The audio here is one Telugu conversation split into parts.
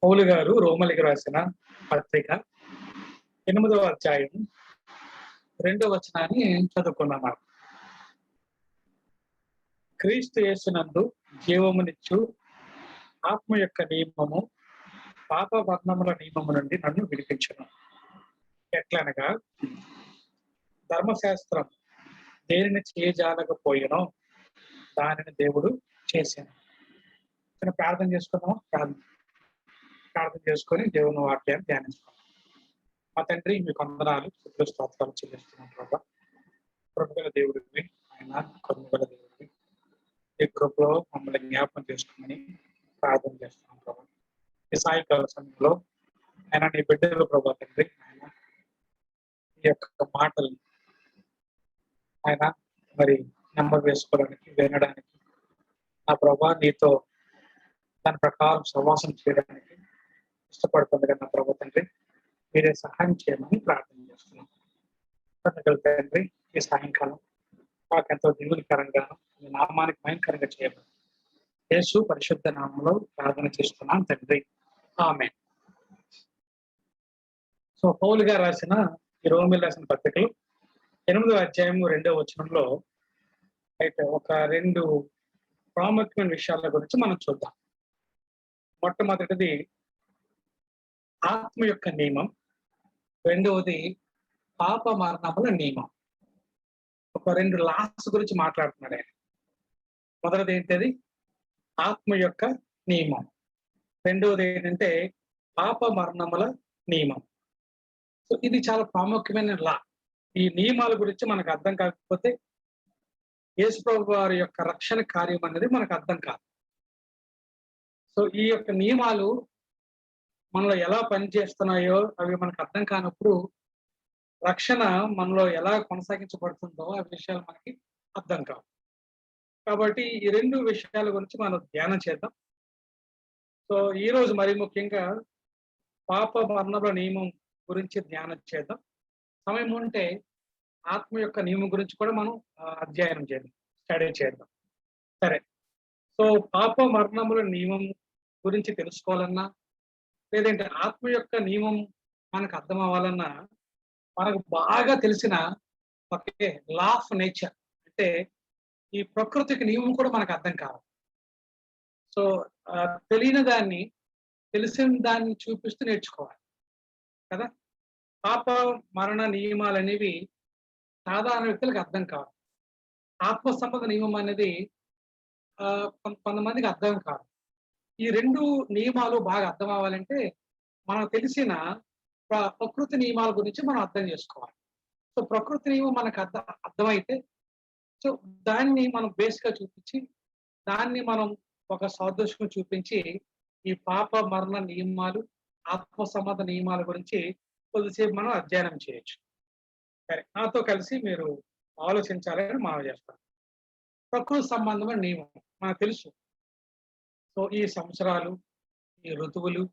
పౌలు గారు రోమలికి రాసిన పత్రిక 8వ అధ్యాయం 2వ వచనాన్ని చదువుకున్నాం. క్రీస్తు యేసునందు జీవమునిచ్చు ఆత్మ యొక్క నియమము పాప వర్ణముల నియమము నుండి నన్ను విడిపించును. ఎట్లనగా ధర్మశాస్త్రం దేనిని చేయజాలకపోయినో దానిని దేవుడు చేశాను. ప్రార్థన చేసుకున్నాము. ప్రార్థన చేసుకొని దేవుని వాక్యాన్ని ధ్యానించుకున్నాం. మా తండ్రి మీకు వందనాలు, స్తుతులు, స్తోత్రాలు చెల్లిస్తున్నాం ప్రభా. కృపగల దేవుడివి, ఆయన కరుణగల దేవుడివి, ఈ కృపలో మమ్మల్ని జ్ఞాపకం చేసుకోమని ప్రార్థన చేస్తున్నాం ప్రభా. ఈ సాయంకాల సమయంలో ఆయన నీ బిడ్డలు ప్రభా తండ్రి, ఆయన ఈ యొక్క మాటలు ఆయన మరి నెమ్మది వేసుకోవడానికి, వినడానికి నా ప్రభా నీతో దాని ప్రకారం సహవాసం చేయడానికి ఇష్టపడుతుంది కదా ప్రభా తండ్రి, మీరే సహాయం చేయమని ప్రార్థన చేస్తున్నాం. తండ్రి, ఈ సాయంకాలం మాకెంతో దిగులుకరంగాను మీ నామానికి భయంకరంగా చేయమని యేసు పరిశుద్ధ నామంలో ప్రార్థన చేస్తున్నాం తండ్రి, ఆమేన్. సో పౌలు గారు రాసిన ఈ రోమీయులకు రాసిన పత్రికలు 8వ అధ్యాయం 2వ వచనంలో అయితే ఒక 2 ప్రాముఖ్యమైన విషయాల గురించి మనం చూద్దాం. మొట్టమొదటిది ఆత్మ యొక్క నియమం, రెండవది పాప మరణముల నియమం. ఒక 2 లాస్ గురించి మాట్లాడుతున్నాడు ఆయన. మొదటిది ఏంటది? ఆత్మ యొక్క నియమం. రెండవది ఏంటంటే పాప మరణముల నియమం. సో ఇది చాలా ప్రాముఖ్యమైన లా. ఈ నియమాల గురించి మనకు అర్థం కాకపోతే యేసుప్రభు వారి యొక్క రక్షణ కార్యం అనేది మనకు అర్థం కాదు. సో ఈ యొక్క నియమాలు మనలో ఎలా పనిచేస్తున్నాయో అవి మనకు అర్థం కానప్పుడు రక్షణ మనలో ఎలా కొనసాగించబడుతుందో ఆ విషయాలు మనకి అర్థం కావు. కాబట్టి ఈ 2 విషయాల గురించి మనం ధ్యానం చేద్దాం. సో ఈ రోజు మరి ముఖ్యంగా పాప మరణముల నియమం గురించి ధ్యానం చేద్దాం. సమయం ఉంటే ఆత్మ యొక్క నియమం గురించి కూడా మనం అధ్యయనం చేద్దాం, స్టడీ చేద్దాం. సరే, సో పాప మరణముల నియమం గురించి తెలుసుకోవాలన్నా, లేదంటే ఆత్మ యొక్క నియమం మనకు అర్థం అవ్వాలన్నా మనకు బాగా తెలిసిన ఒకే లా ఆఫ్ నేచర్ అంటే ఈ ప్రకృతికి నియమం కూడా మనకు అర్థం కావాలి. సో తెలియని దాన్ని తెలిసిన దాన్ని చూపిస్తూ నేర్చుకోవాలి కదా. పాప మరణ నియమాలు అనేవి సాధారణ వ్యక్తులకు అర్థం కావు. ఆత్మ సంబంధ నియమం అనేది కొంతమందికి అర్థం కాదు. ఈ 2 నియమాలు బాగా అర్థం అవ్వాలంటే మనకు తెలిసిన ప్రకృతి నియమాల గురించి మనం అర్థం చేసుకోవాలి. సో ప్రకృతి నియమం మనకు అర్థమైతే సో దాన్ని మనం బేస్ గా చూపించి దాన్ని మనం ఒక సాదృశ్యం చూపించి ఈ పాప మరణ నియమాలు, ఆత్మ సంబంధ నియమాల గురించి కొద్దిసేపు మనం అధ్యయనం చేయొచ్చు. సరే, నాతో కలిసి మీరు ఆలోచించాలని మనం చేస్తాం. ప్రకృతి సంబంధమైన నియమం మనకు తెలుసు. సో ఈ సంవత్సరాలు, ఈ ఋతువులు,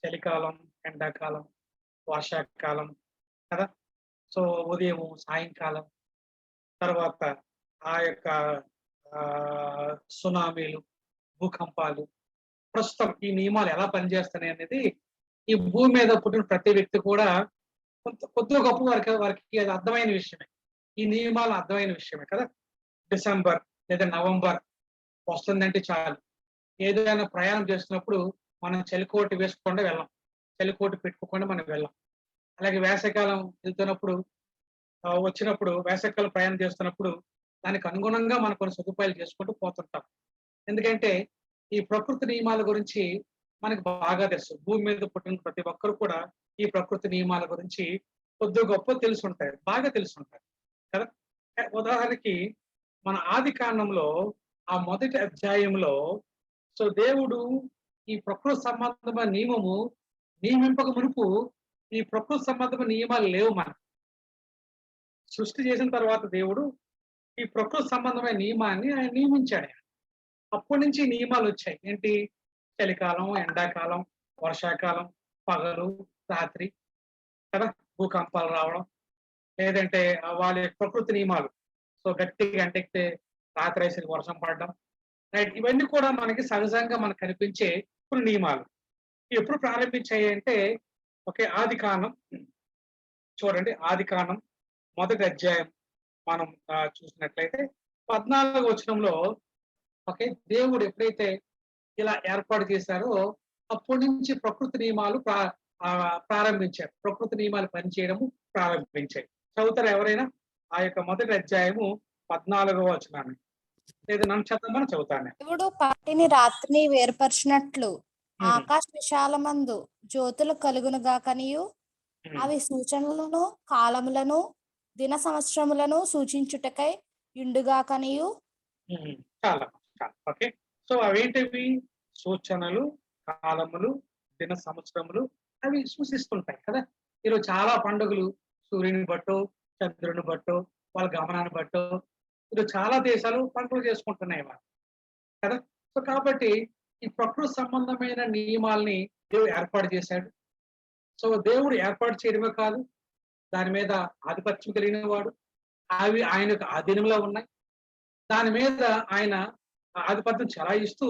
చలికాలం, ఎండాకాలం, వర్షాకాలం కదా. సో ఉదయం, సాయంకాలం, తర్వాత ఆ యొక్క సునామీలు, భూకంపాలు, ప్రస్తుతం ఈ నియమాలు ఎలా పనిచేస్తున్నాయి అనేది ఈ భూమి మీద పుట్టిన ప్రతి వ్యక్తి కూడా కొద్దిగా గొప్ప వారికి అది అర్థమైన విషయమే. ఈ నియమాలు అర్థమైన విషయమే కదా. డిసెంబర్ లేదా నవంబర్ వస్తుందంటే చాలు, ఏదైనా ప్రయాణం చేస్తున్నప్పుడు మనం చలికోటి వేసుకోకుండా వెళ్ళాం, చలికోటి పెట్టుకోకుండా మనం వెళ్ళాం. అలాగే వేసవికాలం వెళ్తున్నప్పుడు వచ్చినప్పుడు వేసవికాలం ప్రయాణం చేస్తున్నప్పుడు దానికి అనుగుణంగా మనం కొన్ని సదుపాయాలు చేసుకుంటూ పోతుంటాం. ఎందుకంటే ఈ ప్రకృతి నియమాల గురించి మనకు బాగా తెలుసు. భూమి మీద పుట్టిన ప్రతి ఒక్కరు కూడా ఈ ప్రకృతి నియమాల గురించి కొద్దిగా గొప్ప తెలుసుంటాయి, బాగా తెలుసుంటాయి కదా. ఉదాహరణకి మన ఆది కాండంలో ఆ మొదటి అధ్యాయంలో సో దేవుడు ఈ ప్రకృతి సంబంధమైన నియమము నియమింపక మునుపు ఈ ప్రకృతి సంబంధమైన నియమాలు లేవు. మన సృష్టి చేసిన తర్వాత దేవుడు ఈ ప్రకృతి సంబంధమైన నియమాన్ని ఆయన నియమించాడు. అప్పటి నుంచి నియమాలు వచ్చాయి. ఏంటి? చలికాలం, ఎండాకాలం, వర్షాకాలం, పగలు, రాత్రి కదా, భూకంపాలు రావడం, లేదంటే వాళ్ళ ప్రకృతి నియమాలు. సో గట్టిగా అంటే రాత్రి వేసి వర్షం పడడం, రైట్. ఇవన్నీ కూడా మనకి సహజంగా మనకు కనిపించే కొన్ని నియమాలు. ఎప్పుడు ప్రారంభించాయి అంటే ఓకే ఆదికాండం చూడండి. ఆదికాండం మొదటి అధ్యాయం మనం చూసినట్లయితే 14వ వచనంలో ఓకే దేవుడు ఎప్పుడైతే ఇలా ఏర్పాటు చేశారో అప్పటి నుంచి ప్రకృతి నియమాలు ప్రారంభించారు. ప్రకృతి నియమాలు పనిచేయడము ప్రారంభించాయి. చదువుతారా ఎవరైనా ఆ యొక్క మొదటి అధ్యాయము 14వ వచనాన్ని? లేదా నన్ను చదవమని చదువుతాను. దేవుడు పగటిని రాత్రిని వేరుపరిచినట్లు ఆకాశ విశాలమందు జ్యోతులు కలుగును గాకనియు అవి సూచనలను కాలములను దిన సంవత్సరములను సూచించుటకై యుండుగాకనియు. చాలా ఓకే. సో అవేంటివి? సూచనలు, కాలములు, దిన సంవత్సరములు అవి సూచిస్తుంటాయి కదా. ఈరోజు చాలా పండుగలు సూర్యుని బట్టో, చంద్రుని బట్టో, వాళ్ళ గమనాన్ని బట్టో ఈరోజు చాలా దేశాలు పండుగలు చేసుకుంటున్నాయి వాళ్ళు కదా. సో కాబట్టి ఈ ప్రకృతి సంబంధమైన నియమాల్ని దేవుడు ఏర్పాటు చేశాడు. సో దేవుడు ఏర్పాటు చేయడమే కాదు, దాని మీద ఆధిపత్యం కలిగిన వాడు. అవి ఆయన యొక్క ఆధీనంలో ఉన్నాయి. దాని మీద ఆయన ఆధిపత్యం చెలాయిస్తూ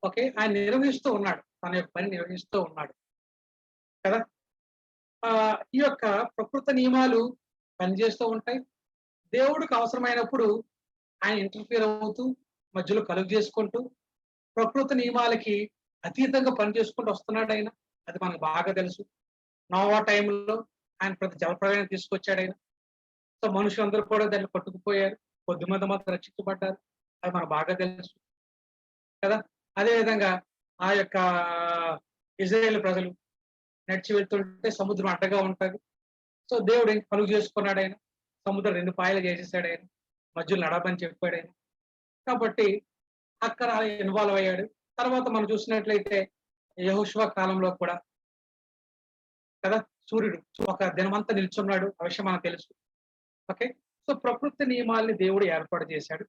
ఓకే ఆయన నిర్వహిస్తూ ఉన్నాడు. తన యొక్క పని నిర్వహిస్తూ ఉన్నాడు కదా. ఈ యొక్క ప్రకృతి నియమాలు పనిచేస్తూ ఉంటాయి. దేవుడికి అవసరమైనప్పుడు ఆయన ఇంటర్ఫియర్ అవుతూ మధ్యలో కలుగు చేసుకుంటూ ప్రకృతి నియమాలకి అతీతంగా పనిచేసుకుంటూ వస్తున్నాడు ఆయన. అది మనకు బాగా తెలుసు. నోవా టైంలో ఆయన ప్రతి జలప్రలయం తీసుకొచ్చాడు ఆయన. సో మనుషులందరూ కూడా దాన్ని పట్టుకుపోయారు. కొద్దిమంది మాత్రం రక్షించబడ్డారు. అది మనకు బాగా తెలుసు కదా. అదేవిధంగా ఆ యొక్క ఇజ్రాయేల్ ప్రజలు నడిచి వెళ్తుంటే సముద్రం అడ్డగా ఉంటుంది. సో దేవుడు ఏం కలుగు చేసుకున్నాడు ఆయన. సముద్రం 2 పాయలు చేసేసాడు ఆయన. మధ్యలో నడవని చెప్పాడు ఆయన. కాబట్టి అక్కడ ఇన్వాల్వ్ అయ్యాడు. తర్వాత మనం చూసినట్లయితే యెహోషువ కాలంలో కూడా కదా సూర్యుడు ఒక దినమంతా నిల్చున్నాడు. ఆ విషయం మనకు తెలుసు. ఓకే. సో ప్రకృతి నియమాల్ని దేవుడు ఏర్పాటు చేశాడు.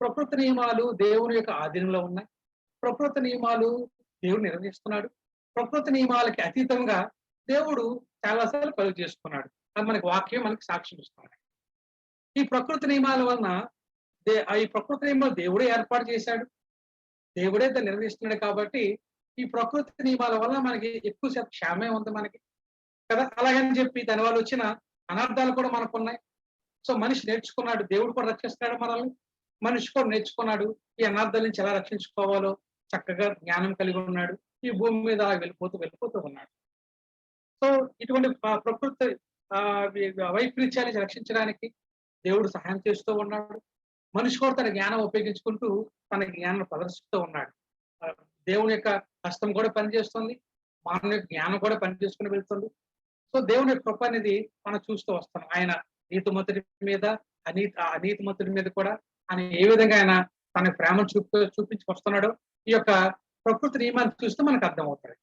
ప్రకృతి నియమాలు దేవుని యొక్క ఆధీనంలో ఉన్నాయి. ప్రకృతి నియమాలు దేవుడు నిర్వహిస్తున్నాడు. ప్రకృతి నియమాలకి అతీతంగా దేవుడు చాలాసార్లు కలుగు చేసుకున్నాడు. అది మనకి వాక్యం మనకి సాక్ష్యం ఇస్తున్నాడు. ఈ ప్రకృతి నియమాల వలన ఈ ప్రకృతి నియమాలు దేవుడే ఏర్పాటు చేశాడు. దేవుడే దాన్ని నిర్వహిస్తున్నాడు. కాబట్టి ఈ ప్రకృతి నియమాల వల్ల మనకి ఎక్కువ శాతం క్షేమే ఉంది మనకి కదా. అలాగని చెప్పి దాని వల్ల వచ్చిన అనర్థాలు కూడా మనకు ఉన్నాయి. సో మనిషి నేర్చుకున్నాడు. దేవుడు కూడా రక్షిస్తున్నాడు మనల్ని. మనిషి కూడా నేర్చుకున్నాడు ఈ అనర్థాల నుంచి ఎలా రక్షించుకోవాలో. చక్కగా జ్ఞానం కలిగి ఉన్నాడు. ఈ భూమి మీద వెళ్ళిపోతూ ఉన్నాడు. సో ఇటువంటి ప్రకృతి వైపరీత్యాన్ని రక్షించడానికి దేవుడు సహాయం చేస్తూ ఉన్నాడు. మనిషి కూడా తన జ్ఞానం ఉపయోగించుకుంటూ తన జ్ఞానం ప్రదర్శిస్తూ ఉన్నాడు. దేవుని యొక్క హస్తం కూడా పనిచేస్తుంది. మానవ యొక్క జ్ఞానం కూడా పనిచేసుకుని వెళ్తుంది. సో దేవుని యొక్క కృప అనేది మనం చూస్తూ వస్తాం. ఆయన నీతిమంతుడి మీద అనీతిమంతుడి మీద కూడా ఆయన ఏ విధంగా ఆయన తన ప్రేమను చూపించి వస్తున్నాడో ఈ యొక్క ప్రకృతి నియమాన్ని చూస్తే మనకు అర్థమవుతాయి.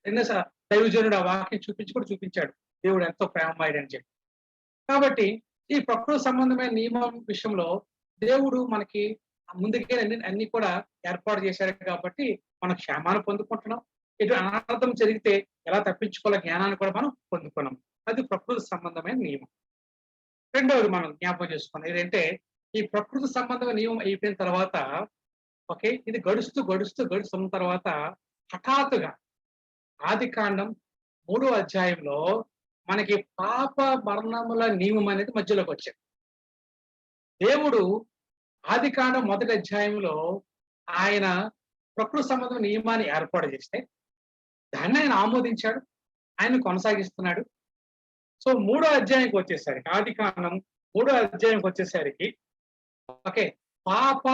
ఎన్నోసార్లు దైవజనుడు ఆ వాక్యం చూపించాడు దేవుడు ఎంతో ప్రేమమయుడని చెప్పి. కాబట్టి ఈ ప్రకృతి సంబంధమైన నియమం విషయంలో దేవుడు మనకి ముందుకే అన్ని కూడా ఏర్పాటు చేశాడు. కాబట్టి మనం క్షేమాన్ని పొందుకుంటున్నాం. ఇటు అనార్థం జరిగితే ఎలా తప్పించుకోవాలో జ్ఞానాన్ని కూడా మనం పొందుకున్నాం. అది ప్రకృతి సంబంధమైన నియమం. రెండవది మనం జ్ఞాపకం చేసుకున్నాం ఏంటంటే ఈ ప్రకృతి సంబంధమైన నియమం అయిపోయిన తర్వాత ఓకే ఇది గడుస్తున్న తర్వాత హఠాత్తుగా ఆదికాండం 3వ అధ్యాయంలో మనకి పాప మరణముల నియమం అనేది మధ్యలోకి వచ్చింది. దేవుడు ఆదికాండం 1వ అధ్యాయంలో ఆయన ప్రకృతి సంబంధమైన నియమాన్ని ఏర్పాటు చేస్తే దాన్ని ఆయన ఆమోదించాడు. ఆయన కొనసాగిస్తున్నాడు. సో 3వ అధ్యాయంకి వచ్చేసరికి ఆదికాండం 3వ అధ్యాయంకి వచ్చేసరికి ఓకే పాప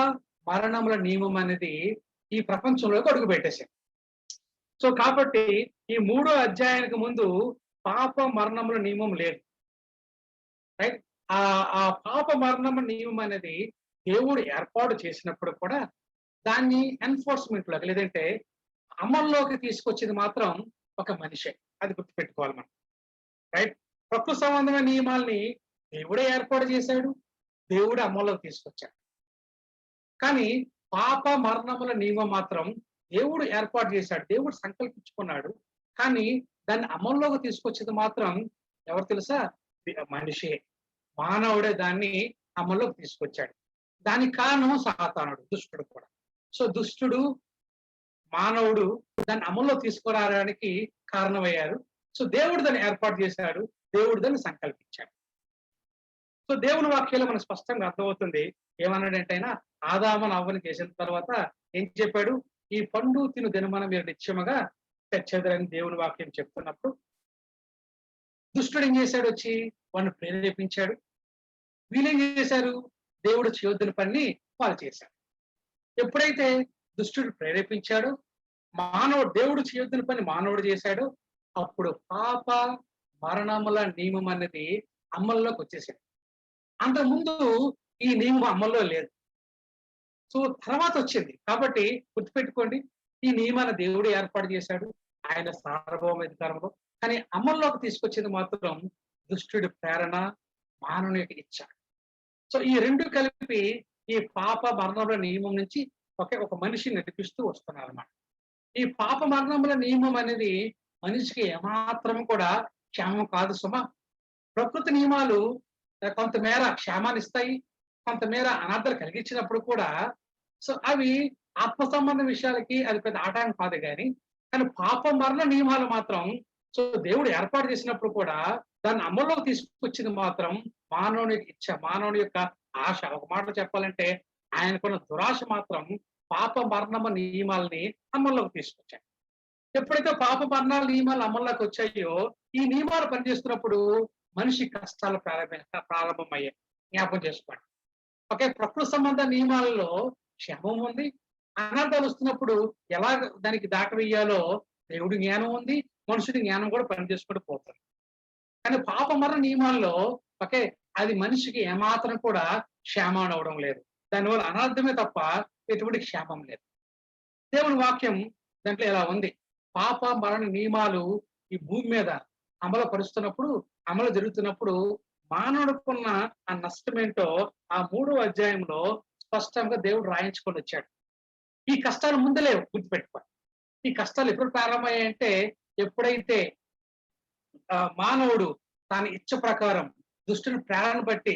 మరణముల నియమం అనేది ఈ ప్రపంచంలోకి అడుగు పెట్టేశాడు. సో కాబట్టి ఈ 3వ అధ్యాయానికి ముందు పాప మరణముల నియమం లేదు. రైట్. ఆ పాప మరణం నియమం అనేది దేవుడు ఏర్పాటు చేసినప్పుడు కూడా దాన్ని ఎన్ఫోర్స్మెంట్ లోకి లేదంటే అమల్లోకి తీసుకొచ్చేది మాత్రం ఒక మనిషే. అది గుర్తుపెట్టుకోవాలి మనం. రైట్. ప్రకృతి సంబంధమైన నియమాల్ని దేవుడే ఏర్పాటు చేశాడు. దేవుడే అమల్లోకి తీసుకొచ్చాడు. కానీ పాప మరణముల నియమం మాత్రం దేవుడు ఏర్పాటు చేశాడు. దేవుడు సంకల్పించుకున్నాడు. కానీ దాన్ని అమల్లోకి తీసుకొచ్చేది మాత్రం ఎవరు తెలుసా? మనిషే, మానవుడే దాన్ని అమల్లోకి తీసుకొచ్చాడు. దానికి కారణం సాతానుడు, దుష్టుడు కూడా. సో దుష్టుడు మానవుడు దాన్ని అమల్లో తీసుకురావడానికి కారణమయ్యారు. సో దేవుడు దాన్ని ఏర్పాటు చేశాడు. దేవుడు దాన్ని సంకల్పించాడు. సో దేవుని వాక్యంలో మనకు స్పష్టంగా అర్థమవుతుంది. ఏమన్నాడంటే ఆయన ఆదామును అవ్వని చేసిన తర్వాత ఏం చెప్పాడు? ఈ పండు తిను దినమన మీరు నిత్యముగా తెచ్చెదరని దేవుని వాక్యం చెప్తున్నప్పుడు దుష్టుడు ఏం చేశాడు? వచ్చి వాడిని ప్రేరేపించాడు. వీళ్ళేం చేశారు? దేవుడు చేయొద్దని పని వాళ్ళు చేశారు. ఎప్పుడైతే దుష్టుడు ప్రేరేపించాడో, దేవుడు చేయొద్దని పని మానవుడు చేశాడు, అప్పుడు పాప మరణముల నియమం అనేది అమల్లోకి వచ్చేసాడు. అంతకుముందు ఈ నియమం అమల్లో లేదు. సో తర్వాత వచ్చింది. కాబట్టి గుర్తుపెట్టుకోండి, ఈ నియమాన్ని దేవుడు ఏర్పాటు చేశాడు ఆయన సార్వభౌమాధికారంలో. కానీ అమల్లోకి తీసుకొచ్చింది మాత్రం దుష్టుడి ప్రేరణ, మానవుని యొక్క ఇచ్చ. సో ఈ రెండు కలిపి ఈ పాప మరణముల నియమం నుంచి ఒక మనిషిని నడిపిస్తూ వస్తున్నారు అన్నమాట. ఈ పాప మరణముల నియమం అనేది మనిషికి ఏమాత్రం కూడా క్షేమం కాదు సుమ. ప్రకృతి నియమాలు కొంతమేర క్షేమాన్ని ఇస్తాయి, కొంతమేర అనార్థాలు కలిగించినప్పుడు కూడా సో అవి ఆత్మ సంబంధ విషయాలకి అది పెద్ద ఆటంకం కాదు. కానీ పాప మరణ నియమాలు మాత్రం సో దేవుడు ఏర్పాటు చేసినప్పుడు కూడా దాన్ని అమల్లోకి తీసుకొచ్చింది మాత్రం మానవుని ఇచ్చ, మానవుని యొక్క ఆశ. ఒక మాట చెప్పాలంటే ఆయనకున్న దురాశ మాత్రం పాప మరణమ నియమాలని అమల్లోకి తీసుకొచ్చాయి. ఎప్పుడైతే పాప మరణాల నియమాలు అమల్లోకి వచ్చాయో ఈ నియమాలు పనిచేస్తున్నప్పుడు మనిషి కష్టాలు ప్రారంభమయ్యాయి. జ్ఞాపకం చేసుకోండి. ప్రకృతి సంబంధ నియమాలలో క్షేమం ఉంది. అనార్థాలు వస్తున్నప్పుడు ఎలా దానికి దాటవేయాలో దేవుడి జ్ఞానం ఉంది, మనుషుడి జ్ఞానం కూడా పనిచేసుకుంటూ పోతుంది. కానీ పాప మరణ నియమాల్లో అది మనిషికి ఏమాత్రం కూడా క్షేమాన్ని అవడం లేదు. దానివల్ల అనార్థమే తప్ప ఎటువంటి క్షేమం లేదు. దేవుని వాక్యం దాంట్లో ఇలా ఉంది. పాప మరణ నియమాలు ఈ భూమి మీద అమలు జరుగుతున్నప్పుడు మానవుడుకున్న ఆ నష్టమేంటో ఆ 3వ అధ్యాయంలో స్పష్టంగా దేవుడు రాయించుకొని వచ్చాడు. ఈ కష్టాలు ముందు లేవు, గుర్తుపెట్టుకోండి. ఈ కష్టాలు ఎప్పుడు ప్రారంభమయ్యాయంటే ఎప్పుడైతే మానవుడు తన ఇచ్చ ప్రకారం దుష్టుని ప్రేరణ బట్టి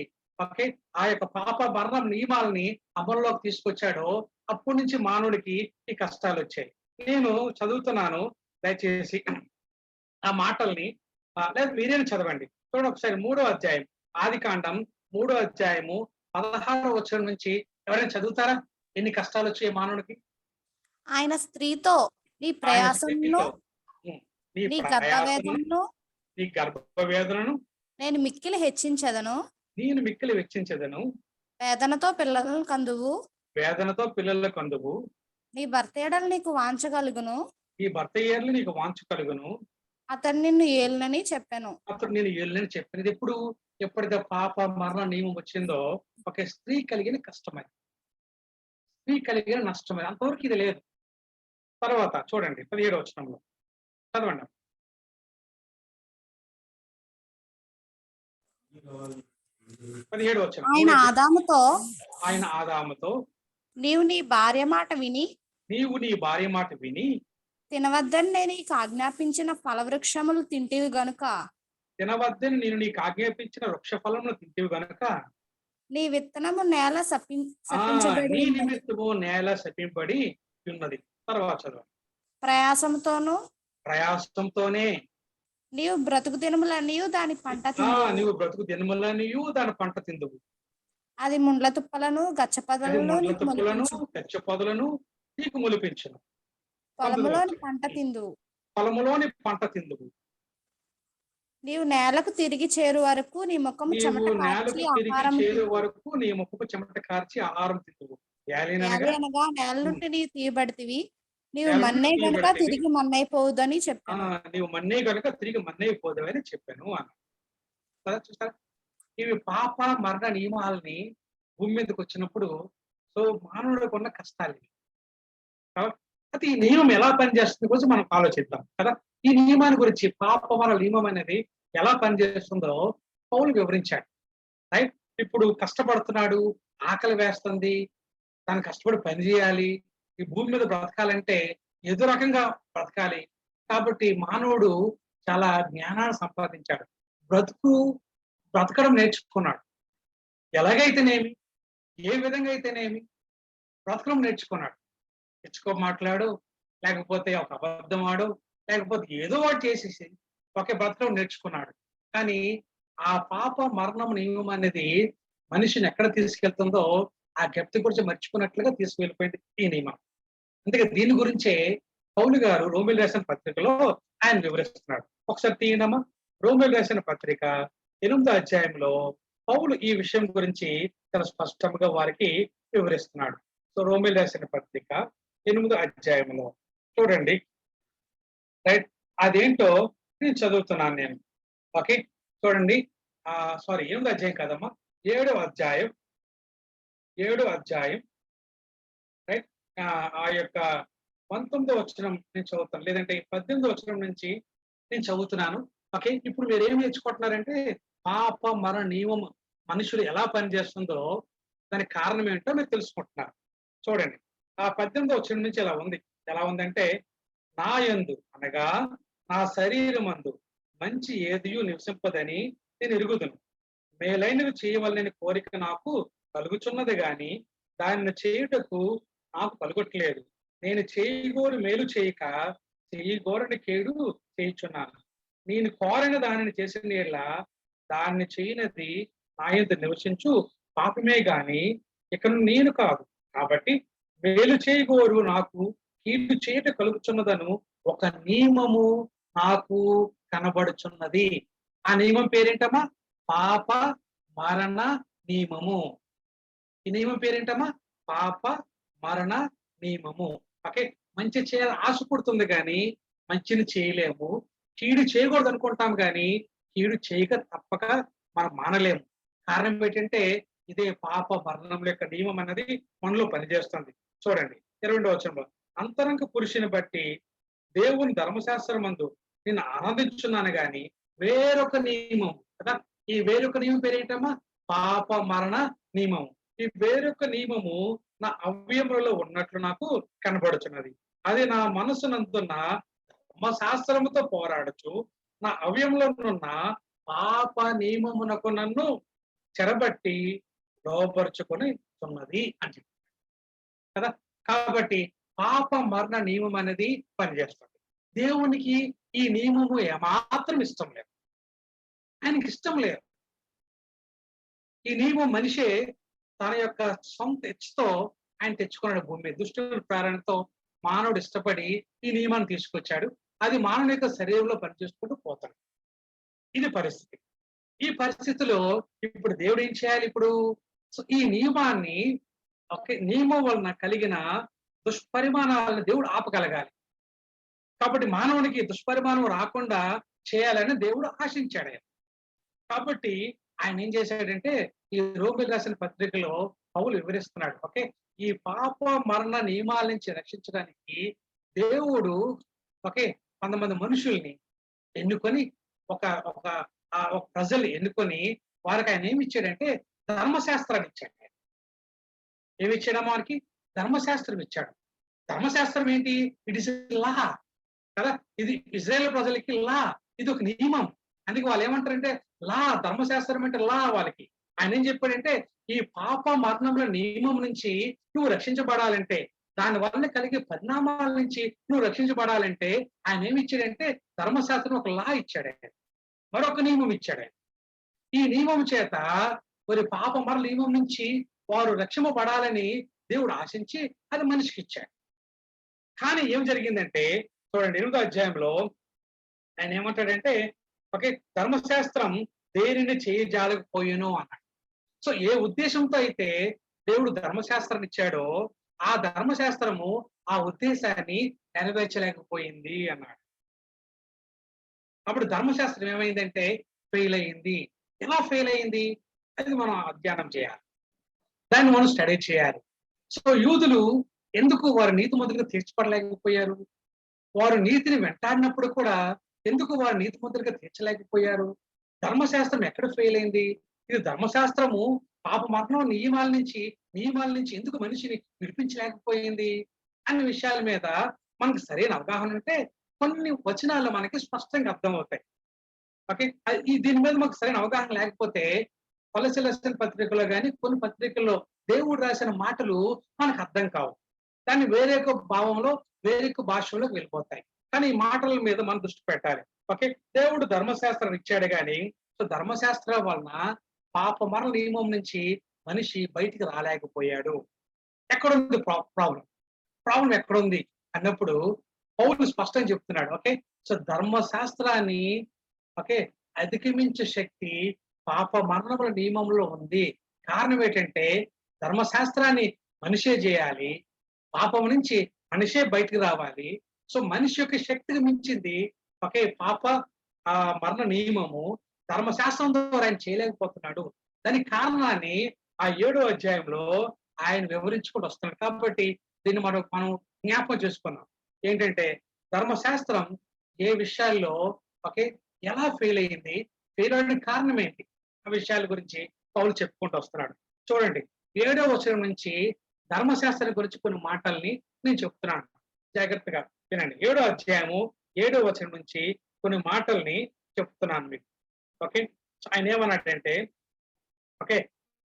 ఆ యొక్క పాప మరణం నియమాలని అమల్లోకి తీసుకొచ్చాడో అప్పటి నుంచి మానవుడికి ఈ కష్టాలు వచ్చాయి. నేను చదువుతున్నాను, దయచేసి ఆ మాటల్ని లేదా మీరేనా చదవండి. చూడండి ఒకసారి 3వ అధ్యాయం, ఆదికాండం 3వ అధ్యాయము 16వ వచనం నుంచి ఎవరైనా చదువుతారా? ఎన్ని కష్టాలు వచ్చాయి మానవుడికి? ఆయన స్త్రీతో నీ ప్రయాసమును నీ గర్భవేదనను నేను మిక్కిలి హెచ్చించదను, వేదనతో పిల్లలను కందువు, నీ భర్త ఎడల నీకు వాంఛ కలుగును, అతడు నిన్ను ఏలునని చెప్పాను. చెప్పినది ఎప్పుడైతే పాప మరణ నియమం వచ్చిందో స్త్రీ కలిగిన కష్టమైంది, స్త్రీ కలిగిన నష్టమైంది. అంతవరకు ఇది లేదు. తర్వాత చూడండి 17వ వచనంలో చదవండి. ఆయన ఆదాముతో నీవు నీ భార్య మాట విని తినవద్దని నేను నీకు ఆజ్ఞాపించిన ఫలవృక్షములు తింటివి గనుక వృక్ష ఫలములు తింటివి గనుక నీ విత్తనము నేల శపింపబడి ఉన్నది. తర్వాత చదువు. ప్రయాసంతోనే నీవు బ్రతుకు దినములనియు దాని పంట తిందువు. అది ముండ్ల తుప్పలను గచ్చ పొదలను నీకు మొలిపించును. పొలములోని పంట తిందువు. నీవు నేలకు తిరిగి చేరు వరకు నీ ముఖము చెమట కార్చి ఆహారం తిందువు. అనగా నేల నుండి నీవు తీయబడితివి, నీవు మన్నే గనుక తిరిగి మన్నైపోవుదని చెప్పాను. నీవు మన్నే గనుక తిరిగి మన్నైపోదు అని చెప్పాను అన్న. చూసారా, ఇవి పాప మరణ నియమాలని భూమి మీదకి వచ్చినప్పుడు సో మానవుడికి ఉన్న కష్టాలు ఇవి. కాబట్టి ఈ నియమం ఎలా పనిచేస్తుంది గురించి మనం ఆలోచిద్దాం కదా. ఈ నియమాన్ని గురించి పాప మరణ నియమం అనేది ఎలా పనిచేస్తుందో పౌలు వివరించాడు. రైట్, ఇప్పుడు కష్టపడుతున్నాడు, ఆకలి వేస్తుంది, తను కష్టపడి పని చేయాలి, ఈ భూమి మీద బ్రతకాలంటే ఏదో రకంగా బ్రతకాలి. కాబట్టి మానవుడు చాలా జ్ఞానాన్ని సంపాదించాడు, బ్రతకడం నేర్చుకున్నాడు. ఎలాగైతేనేమి, ఏ విధంగా అయితేనేమి బ్రతకడం నేర్చుకున్నాడు. మాట్లాడు లేకపోతే ఒక అబద్ధం ఆడో, లేకపోతే ఏదో ఒకటి చేసేసి ఒకే బ్రతకడం నేర్చుకున్నాడు. కానీ ఆ పాప మరణం నియమం అనేది మనిషిని ఎక్కడ తీసుకెళ్తుందో ఆ డెప్త్ గురించి మర్చిపోయినట్లుగా తీసుకువెళ్ళిపోయింది ఈ నియమం. అందుకే దీని గురించే పౌలు గారు రోమిల్ రాసిన పత్రికలో ఆయన వివరిస్తున్నాడు. ఒకసారి తీయనమ్మా. రోమిల్ రాసిన పత్రిక 8వ అధ్యాయంలో పౌలు ఈ విషయం గురించి చాలా స్పష్టంగా వారికి వివరిస్తున్నాడు. సో రోమిల్ రాసిన పత్రిక 8వ అధ్యాయంలో చూడండి. రైట్, అదేంటో నేను చదువుతున్నాను నేను. ఓకే, చూడండి. సారీ, 8వ అధ్యాయం కాదమ్మా, 7వ అధ్యాయం. 7వ అధ్యాయం, రైట్. ఆ యొక్క 19వ వచనం నేను చదువుతాను, లేదంటే 18వ వచనం నుంచి నేను చదువుతున్నాను. ఓకే, ఇప్పుడు మీరు ఏం నేర్చుకుంటున్నారంటే పాప మరణ నియమం మనుషులు ఎలా పనిచేస్తుందో దానికి కారణం ఏంటో మీరు తెలుసుకుంటున్నారు. చూడండి, ఆ 18వ వచనం నుంచి ఎలా ఉందంటే, నా యందు అనగా నా శరీరమందు మంచి ఏదియు నివసింపదని నేను ఎరుగుదును. మేలైనవి చేయవలనని కోరిక నాకు కలుగుచున్నది గాని దానిని చేయుటకు నాకు కలుగట్లేదు. నేను చేయగోరు మేలు చేయక చేయగోరని కేడు చేయుచున్నాను. నేను కోరిన దానిని చేసిన యెడల దాన్ని చేయనది నా యందు నివసించు పాపమే గాని ఇక నేను కాదు. కాబట్టి మేలు చేయగోరు నాకు కీడు చేయట కలుగుచున్నదను ఒక నియమము నాకు కనబడుచున్నది. ఆ నియమం పేరేంటమ్మా? పాప మరణ నియమము. ఈ నియమం పేరేంటమ్మా? పాప మరణ నియమము. ఓకే, మంచి చేయాలని ఆశ పుడుతుంది కానీ మంచిని చేయలేము. కీడు చేయకూడదు అనుకుంటాం కానీ కీడు చేయక తప్పక మనం మానలేము. కారణం ఏంటంటే ఇదే పాప మరణం యొక్క నియమం అన్నది మనలో పనిచేస్తుంది. చూడండి 22వ వచనంలో, అంతరంగ పురుషుని బట్టి దేవుని ధర్మశాస్త్రమందు నేను ఆనందించున్నాను గాని వేరొక నియమం కదా. ఈ వేరొక నియమం పేరేంటమ్మా? పాప మరణ నియమం. ఈ వేరొక నియమము నా అవయములలో ఉన్నట్లు నాకు కనబడుచున్నది. అది నా మనసునందున్న ధర్మశాస్త్రముతో పోరాడుచు నా అవయములో ఉన్న పాప నియమమునకు నన్ను చెరబట్టి లోపరుచుకొని ఉన్నది అని చెప్పి కదా. కాబట్టి పాప మరణ నియమం అనేది పనిచేస్తుంది. దేవునికి ఈ నియమము ఏమాత్రం ఇష్టం లేదు. ఆయనకి ఇష్టం లేదు. ఈ నియమం మనిషే తన యొక్క సొంత ఇచ్చతో ఆయన తెచ్చుకున్నాడు భూమి మీద. దుష్టుల ప్రేరణతో మానవుడు ఇష్టపడి ఈ నియమాన్ని తీసుకొచ్చాడు. అది మానవుని యొక్క శరీరంలో పనిచేసుకుంటూ పోతాడు. ఇది పరిస్థితి. ఈ పరిస్థితిలో ఇప్పుడు దేవుడు ఏం చేయాలి? ఇప్పుడు ఈ నియమాన్ని, నియమం వలన కలిగిన దుష్పరిమాణాలను దేవుడు ఆపగలగాలి. కాబట్టి మానవునికి దుష్పరిమాణం రాకుండా చేయాలని దేవుడు ఆశించాడు. కాబట్టి ఆయన ఏం చేశాడంటే ఈ రోమిల్ రాసిన పత్రికలో పౌలు వివరిస్తున్నాడు. ఓకే, ఈ పాప మరణ నియమాల నుంచి రక్షించడానికి దేవుడు కొంతమంది మనుషుల్ని ఎన్నుకొని ఒక ఒక ప్రజల్ని ఎన్నుకొని వారికి ఆయన ఏమి ఇచ్చాడంటే ధర్మశాస్త్రాన్ని ఇచ్చాడు. ఏమి ఇచ్చాడమ్మా వారికి? ధర్మశాస్త్రం ఇచ్చాడు. ధర్మశాస్త్రం ఏంటి? ఇట్ ఇస్ లా కదా. ఇది ఇజ్రాయేల్ ప్రజలకి లా, ఇది ఒక నియమం. అందుకే వాళ్ళు ఏమంటారంటే లా, ధర్మశాస్త్రం అంటే లా వాళ్ళకి. ఆయన ఏం చెప్పాడంటే ఈ పాప మరణంలో నియమం నుంచి నువ్వు రక్షించబడాలంటే, దాని వల్ల కలిగే పరిణామాల నుంచి నువ్వు రక్షించబడాలంటే ఆయన ఏమి ఇచ్చాడంటే ధర్మశాస్త్రం ఒక లా ఇచ్చాడు. మరొక నియమం ఇచ్చాడు. ఈ నియమం చేత మరి పాప మరణ నియమం నుంచి వారు రక్షింపబడాలని దేవుడు ఆశించి అది మనిషికి ఇచ్చాడు. కానీ ఏం జరిగిందంటే చూడండి 8వ అధ్యాయంలో ఆయన ఏమంటాడంటే ధర్మశాస్త్రం దేనిని చేయజాలకపోయాను అన్నాడు. సో ఏ ఉద్దేశంతో అయితే దేవుడు ధర్మశాస్త్రాన్ని ఇచ్చాడో ఆ ధర్మశాస్త్రము ఆ ఉద్దేశాన్ని నెరవేర్చలేకపోయింది అన్నాడు. అప్పుడు ధర్మశాస్త్రం ఏమైందంటే ఫెయిల్ అయింది. ఎలా ఫెయిల్ అయింది? అది మనం అధ్యయనం చేయాలి, దాన్ని మనం స్టడీ చేయాలి. సో యూదులు ఎందుకు వారు నీతిమంతులుగా తీర్చబడలేకపోయారు? వారు నీతిని వెంటాడినప్పుడు కూడా ఎందుకు వారు నీతిమంతులుగా తీర్చలేకపోయారు? ధర్మశాస్త్రం ఎక్కడ ఫెయిల్ అయింది? ఇది ధర్మశాస్త్రము పాప మరణం నియమాల నుంచి ఎందుకు మనిషిని విడిపించలేకపోయింది అనే విషయాల మీద మనకు సరైన అవగాహన ఉంటే కొన్ని వచనాలు మనకి స్పష్టంగా అర్థమవుతాయి. దీని మీద మాకు సరైన అవగాహన లేకపోతే కొలొస్సీయుల పత్రికలో కానీ కొన్ని పత్రికల్లో దేవుడు రాసిన మాటలు మనకు అర్థం కావు. దాన్ని వేరొక భావంలో వేరొక భాషలోకి వెళ్ళిపోతాయి. కానీ ఈ మాటల మీద మనం దృష్టి పెట్టాలి. ఓకే. దేవుడు ధర్మశాస్త్రం ఇచ్చాడు గాని, సో ధర్మశాస్త్రం వలన పాప మరణ నియమం నుంచి మనిషి బయటికి రాలేకపోయాడు. ఎక్కడుంది ప్రాబ్లం? ప్రాబ్లం ఎక్కడుంది అన్నప్పుడు పౌలు స్పష్టంగా చెప్తున్నాడు. ఓకే. సో ధర్మశాస్త్రాన్ని ఓకే అధిగమించే శక్తి పాప మరణముల నియమంలో ఉంది. కారణం ఏంటంటే ధర్మశాస్త్రాన్ని మనిషే చేయాలి. పాపం నుంచి మనిషే బయటికి రావాలి. సో మనిషి యొక్క శక్తికి మించింది ఒకే పాప మరణ నియమము ధర్మశాస్త్రం ద్వారా ఆయన చేయలేకపోతున్నాడు. దానికి కారణాన్ని ఆ 7వ అధ్యాయంలో ఆయన వివరించుకుంటూ వస్తున్నాడు. కాబట్టి దీన్ని మనం జ్ఞాపకం చేసుకున్నాం. ఏంటంటే ధర్మశాస్త్రం ఏ విషయాల్లో ఓకే ఎలా ఫెయిల్ అయ్యింది, ఫెయిల్ అవడానికి కారణం ఏంటి, ఆ విషయాల గురించి పౌలు చెప్పుకుంటూ వస్తున్నాడు. చూడండి 7వ వచనం నుంచి ధర్మశాస్త్రం గురించి కొన్ని మాటల్ని నేను చెప్తున్నాను. జాగ్రత్తగా వినండి. 7వ అధ్యాయము 7వ వచనం నుంచి కొన్ని మాటల్ని చెప్తున్నాను మీకు. ఓకే. ఆయన ఏమన్నాడంటే ఓకే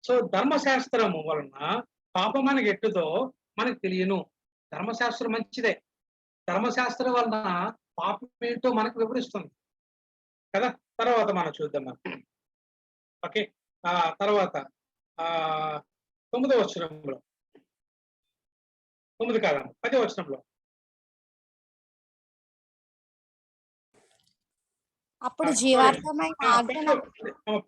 సో ధర్మశాస్త్రము వలన పాపం మనకి ఎట్టుదో మనకు తెలియను. ధర్మశాస్త్రం మంచిదే. ధర్మశాస్త్రం వలన పాపం ఏంటో మనకు వివరిస్తుంది కదా. తర్వాత మనం చూద్దాం. ఓకే. తర్వాత 9వ వచనంలో 9 కాదమ్మ 10వ వచనంలో అప్పుడు జీవార్థమైన ఆజ్ఞ